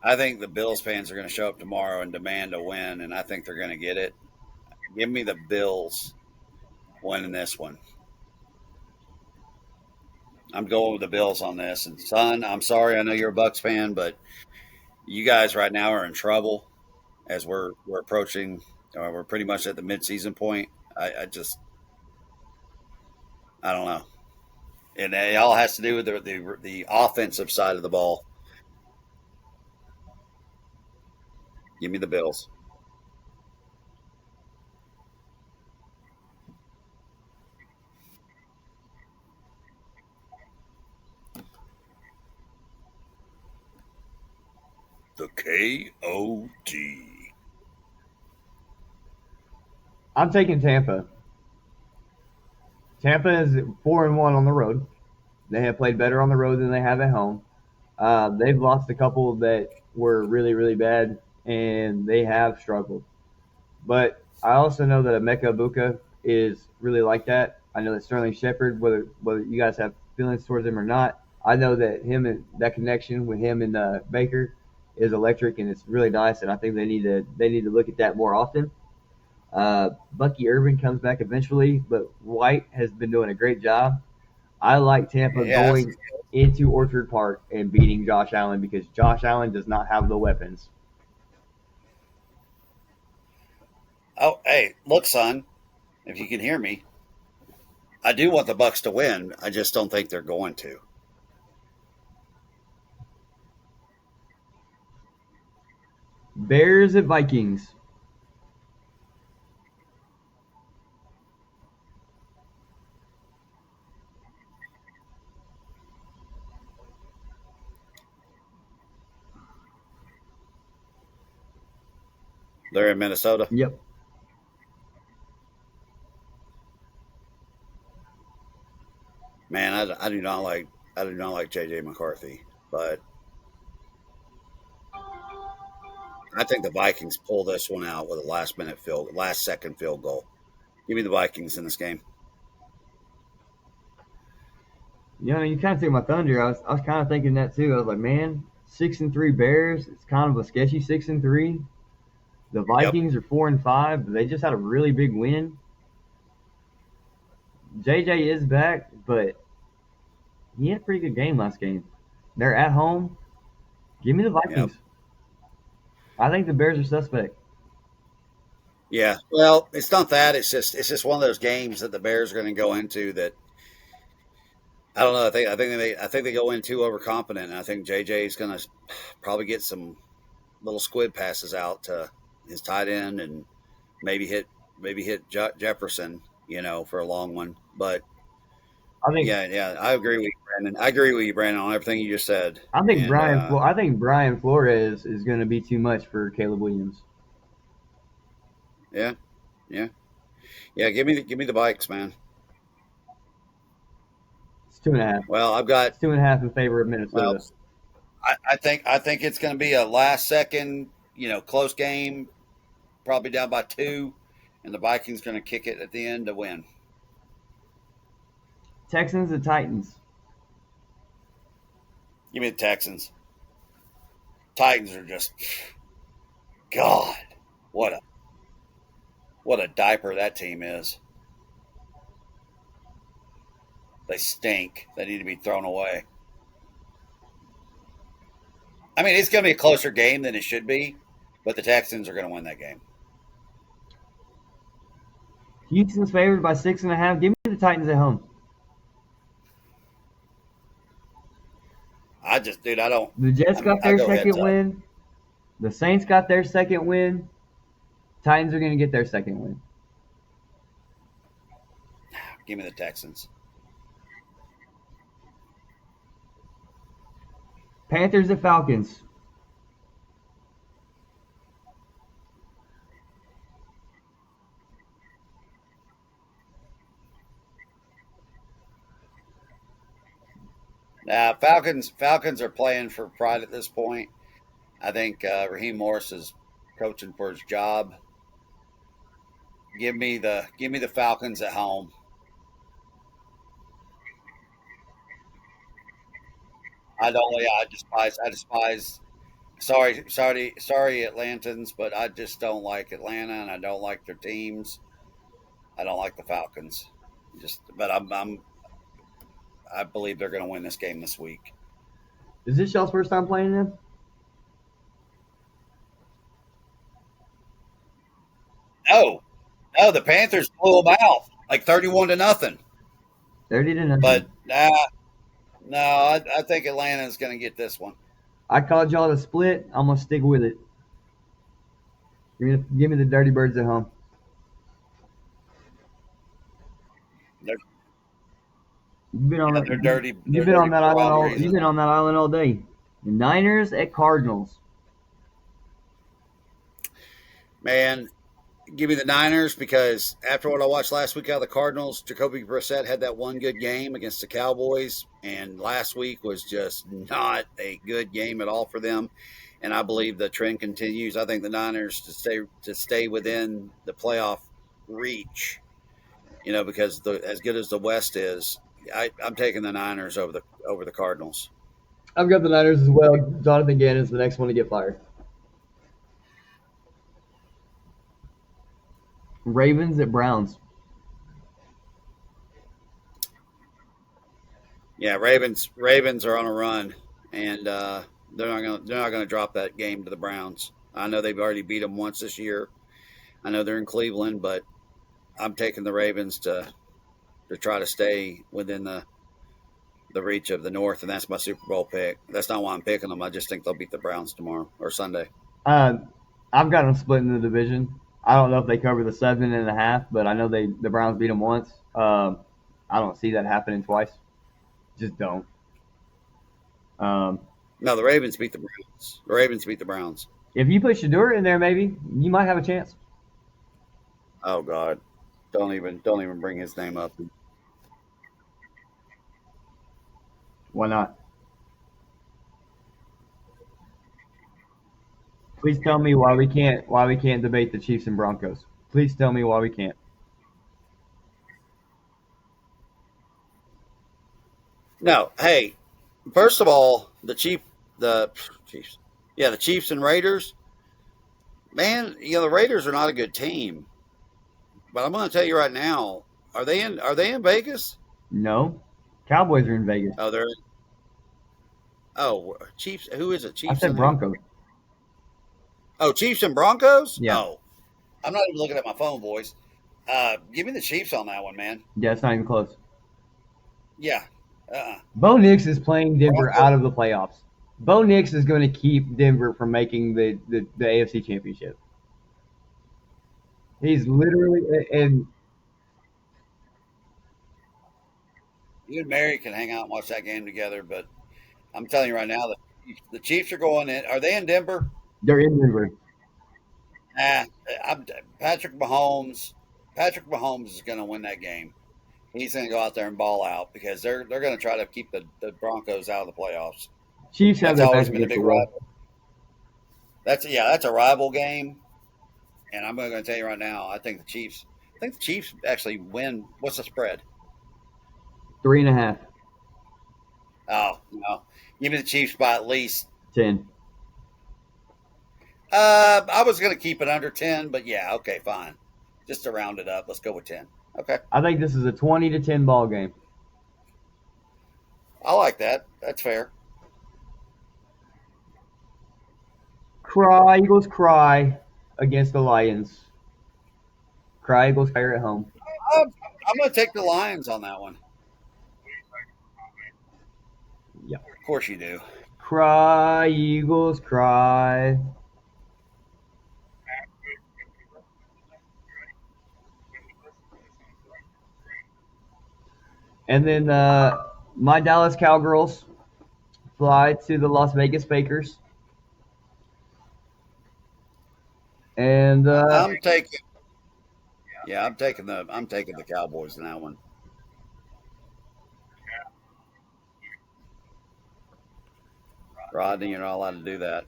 I think the Bills fans are going to show up tomorrow and demand a win, and I think they're going to get it. Give me the Bills winning this one. I'm going with the Bills on this. And son, I'm sorry, I know you're a Bucks fan, but you guys right now are in trouble as we're approaching. We're pretty much at the midseason point. I don't know, and it all has to do with the offensive side of the ball. Give me the Bills. The KOD. I'm taking Tampa. Tampa is 4-1 on the road. They have played better on the road than they have at home. They've lost a couple that were really, really bad, and they have struggled. But I also know that Emeka Buka is really like that. I know that Sterling Shepard, whether you guys have feelings towards him or not, I know that him and that connection with him and Baker is electric, and it's really nice. And I think they need to look at that more often. Bucky Irvin comes back eventually, but White has been doing a great job. I like Tampa Yeah. going into Orchard Park and beating Josh Allen because Josh Allen does not have the weapons. Oh, hey, look, son. If you can hear me, I do want the Bucks to win. I just don't think they're going to. Bears at Vikings. They're in Minnesota. Yep. Man, I do not like JJ McCarthy, but I think the Vikings pull this one out with a last second field goal. Give me the Vikings in this game. You kind of took my thunder. I was kind of thinking that too. I was like, man, 6-3 Bears. It's kind of a sketchy 6-3. The Yep. Vikings are 4-5, but they just had a really big win. JJ is back, but he had a pretty good game last game. They're at home. Give me the Yep. Vikings. I think the Bears are suspect. Yeah. Well, it's not that. It's just one of those games that the Bears are going to go into that I don't know. I think they go in too overconfident, and I think JJ is going to probably get some little squid passes out to his tight end and maybe hit Jefferson, for a long one. But I think yeah, I agree with you, Brandon. I agree with you, Brandon, on everything you just said. I think And Brian Flores is going to be too much for Caleb Williams. yeah, yeah, yeah. Give me the bikes, man. It's 2.5. Well, I've got It's 2.5 in favor of well, Minnesota. I think it's going to be a last second, close game, probably down by two, and the Vikings going to kick it at the end to win. Texans and Titans. Give me the Texans. Titans are just God. What a what a diaper that team is. They stink. They need to be thrown away. I mean, it's going to be a closer game than it should be, but the Texans are going to win that game. Houston's favored by 6.5. Give me the Titans at home. I don't. The Jets got I their go second heads up. win. The Saints got their second win. Titans are going to get their second win. Give me the Texans. Panthers at Falcons. Now, Falcons are playing for pride at this point. I think Raheem Morris is coaching for his job. Give me the Falcons at home. I don't. Yeah, I despise. Sorry, Atlantans, but I just don't like Atlanta, and I don't like their teams. I don't like the Falcons. But I believe they're going to win this game this week. Is this y'all's first time playing them? No, the Panthers blew them out like 31-0. 30-0. But no, I think Atlanta's going to get this one. I called y'all to split. I'm going to stick with it. Give me the Dirty Birds at home. You've been on They're dirty. You've been on that island. You've been on that island all day. The Niners at Cardinals. Man, give me the Niners because after what I watched last week out of the Cardinals, Jacoby Brissett had that one good game against the Cowboys, and last week was just not a good game at all for them. And I believe the trend continues. I think the Niners to stay within the playoff reach, because as good as the West is, I'm taking the Niners over the Cardinals. I've got the Niners as well. Jonathan Gannon's the next one to get fired. Ravens at Browns. Yeah, Ravens are on a run, and they're not going to drop that game to the Browns. I know they've already beat them once this year. I know they're in Cleveland, but I'm taking the Ravens to try to stay within the reach of the North, and that's my Super Bowl pick. That's not why I'm picking them. I just think they'll beat the Browns tomorrow or Sunday. I've got them split in the division. I don't know if they cover the 7.5, but I know the Browns beat them once. I don't see that happening twice. Just don't. No, the Ravens beat the Browns. The Ravens beat the Browns. If you put Shedeur in there, maybe you might have a chance. Oh God, don't even bring his name up. Why not? Please tell me why we can't debate the Chiefs and Broncos. Please tell me why we can't. No, hey, first of all, the Chiefs, the Chiefs and Raiders. Man, the Raiders are not a good team. But I'm going to tell you right now, are they in Vegas? No, Cowboys are in Vegas. Oh, they're. Oh, Chiefs. Who is it? Chiefs. I said Broncos. Oh, Chiefs and Broncos? Yeah. Oh, I'm not even looking at my phone, boys. Give me the Chiefs on that one, man. Yeah, it's not even close. Yeah. Bo Nix is playing Denver out of the playoffs. Bo Nix is going to keep Denver from making the AFC Championship. He's literally and You and Mary can hang out and watch that game together, but I'm telling you right now, the Chiefs are going in. Are they in Denver? they're in Denver. Patrick Mahomes. Patrick Mahomes is going to win that game. He's going to go out there and ball out because they're going to try to keep the Broncos out of the playoffs. Chiefs have That's their always back been a against big the wall. rival. That's a rival game, and I'm going to tell you right now, I think the Chiefs actually win. What's the spread? 3.5. Oh no, give me the Chiefs by at least 10. I was going to keep it under 10, but yeah, okay, fine. Just to round it up, let's go with 10. Okay, I think this is a 20-10 ball game. I like that. That's fair. Cry, Eagles cry against the Lions. Cry, Eagles cry at home. I'm going to take the Lions on that one. Yeah. Of course you do. Cry, Eagles, cry. And then my Dallas Cowgirls fly to the Las Vegas Fakers. And I'm taking the Cowboys in that one. Rodney, you're not allowed to do that.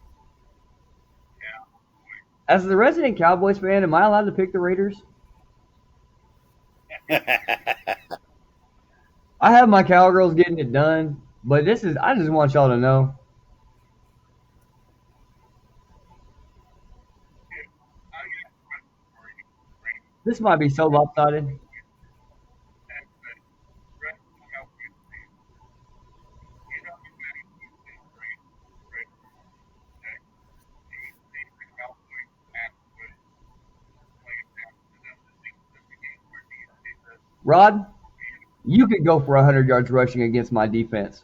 as the resident Cowboys fan, am I allowed to pick the Raiders? I have my Cowgirls getting it done, but I just want y'all to know. This might be so lopsided. Rod, you could go for 100 yards rushing against my defense.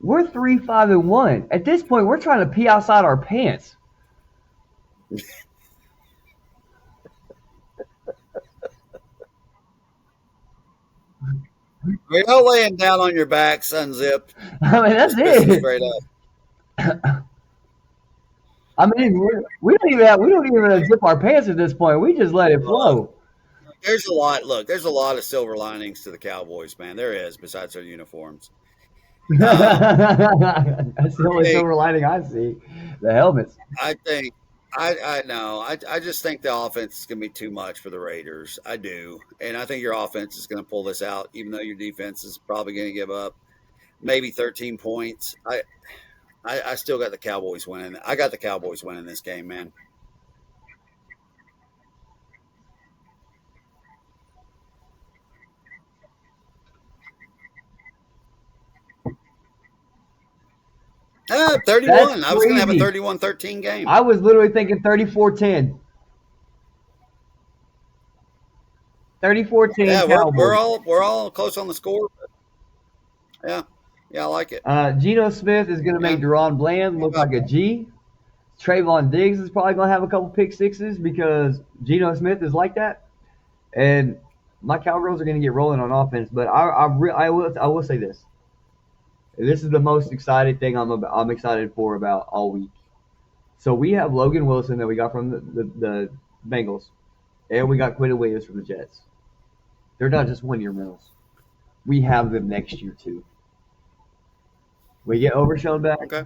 We're 3-5-1. At this point, we're trying to pee outside our pants. You're not laying down on your back, unzipped. I mean, that's Just pissing it. straight up. I mean, we don't even unzip our pants at this point. We just let it flow. There's a lot. Look, there's a lot of silver linings to the Cowboys, man. There is, besides their uniforms. That's the only silver lining I see. The helmets. I think I know. I just think the offense is going to be too much for the Raiders. I do, and I think your offense is going to pull this out, even though your defense is probably going to give up maybe 13 points. I still got the Cowboys winning. I got the Cowboys winning this game, man. Ah, 31. I was going to have a 31-13 game. I was literally thinking 34-10. 34-10. Yeah, Cowboys. we're all close on the score. Yeah, I like it. Geno Smith is going to make Deron Bland look like a G. Trayvon Diggs is probably going to have a couple pick sixes because Geno Smith is like that. And my Cowgirls are going to get rolling on offense. But I will say this. This is the most excited thing I'm excited for about all week. So we have Logan Wilson that we got from the Bengals, and we got Quentin Williams from the Jets. They're not just 1 year rentals. We have them next year too. We get Overshown back, Okay.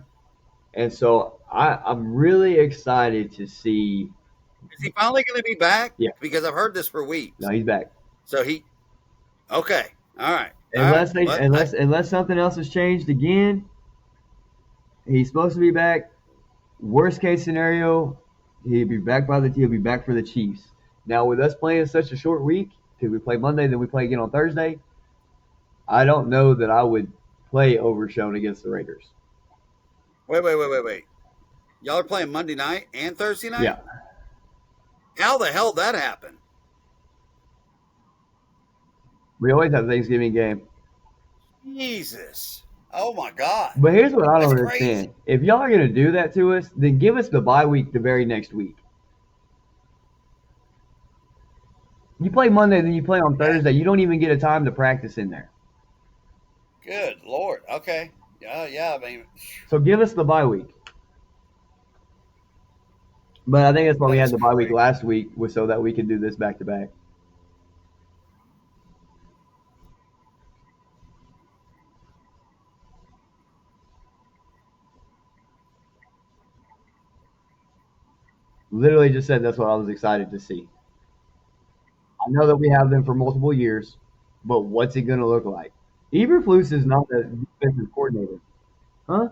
and so I'm really excited to see. Is he finally going to be back? Yeah. Because I've heard this for weeks. No, he's back. So okay, all right. Unless something else has changed again, he's supposed to be back. Worst case scenario, he'll be back for the Chiefs. Now with us playing such a short week, because we play Monday, then we play again on Thursday, I don't know that I would play Overshown against the Raiders. Wait. Y'all are playing Monday night and Thursday night? Yeah. How the hell did that happen? We always have Thanksgiving game. Jesus. Oh my God. But here's what I don't That's understand. crazy. If y'all are going to do that to us, then give us the bye week the very next week. You play Monday, then you play on Thursday. You don't even get a time to practice in there. Good Lord. Okay. Yeah. I mean, So give us the bye week. But I think that's why we had the bye week last week, was so that we could do this back to back. Literally just said that's what I was excited to see. I know that we have them for multiple years, but what's it going to look like? Eberflus is not a defensive coordinator. Huh?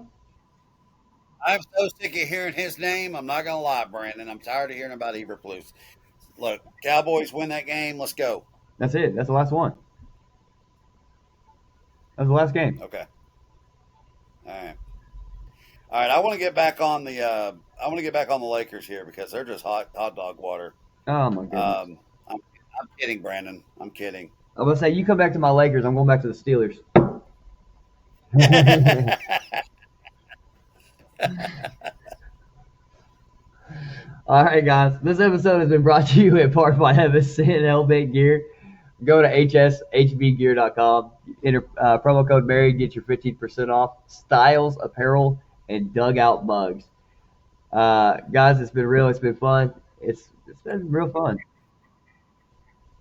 I'm so sick of hearing his name. I'm not going to lie, Brandon. I'm tired of hearing about Eberflus. Look, Cowboys win that game. Let's go. That's it. That's the last one. That's the last game. Okay. All right. All right. I want to get back on the. I want to get back on the Lakers here because they're just hot dog water. Oh my goodness. I'm kidding, Brandon. I'm kidding. I was gonna say, you come back to my Lakers, I'm going back to the Steelers. All right, guys. This episode has been brought to you in part by Evanston and Elbait Gear. Go to hshbgear.com. Enter promo code Mary, get your 15% off. Styles, apparel, and dugout mugs. Guys, it's been real. It's been fun. It's been real fun.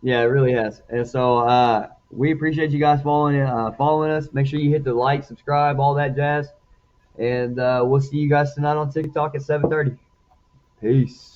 Yeah, it really has. And so we appreciate you guys following us. Make sure you hit the like, subscribe, all that jazz. And we'll see you guys tonight on TikTok at 7:30. Peace.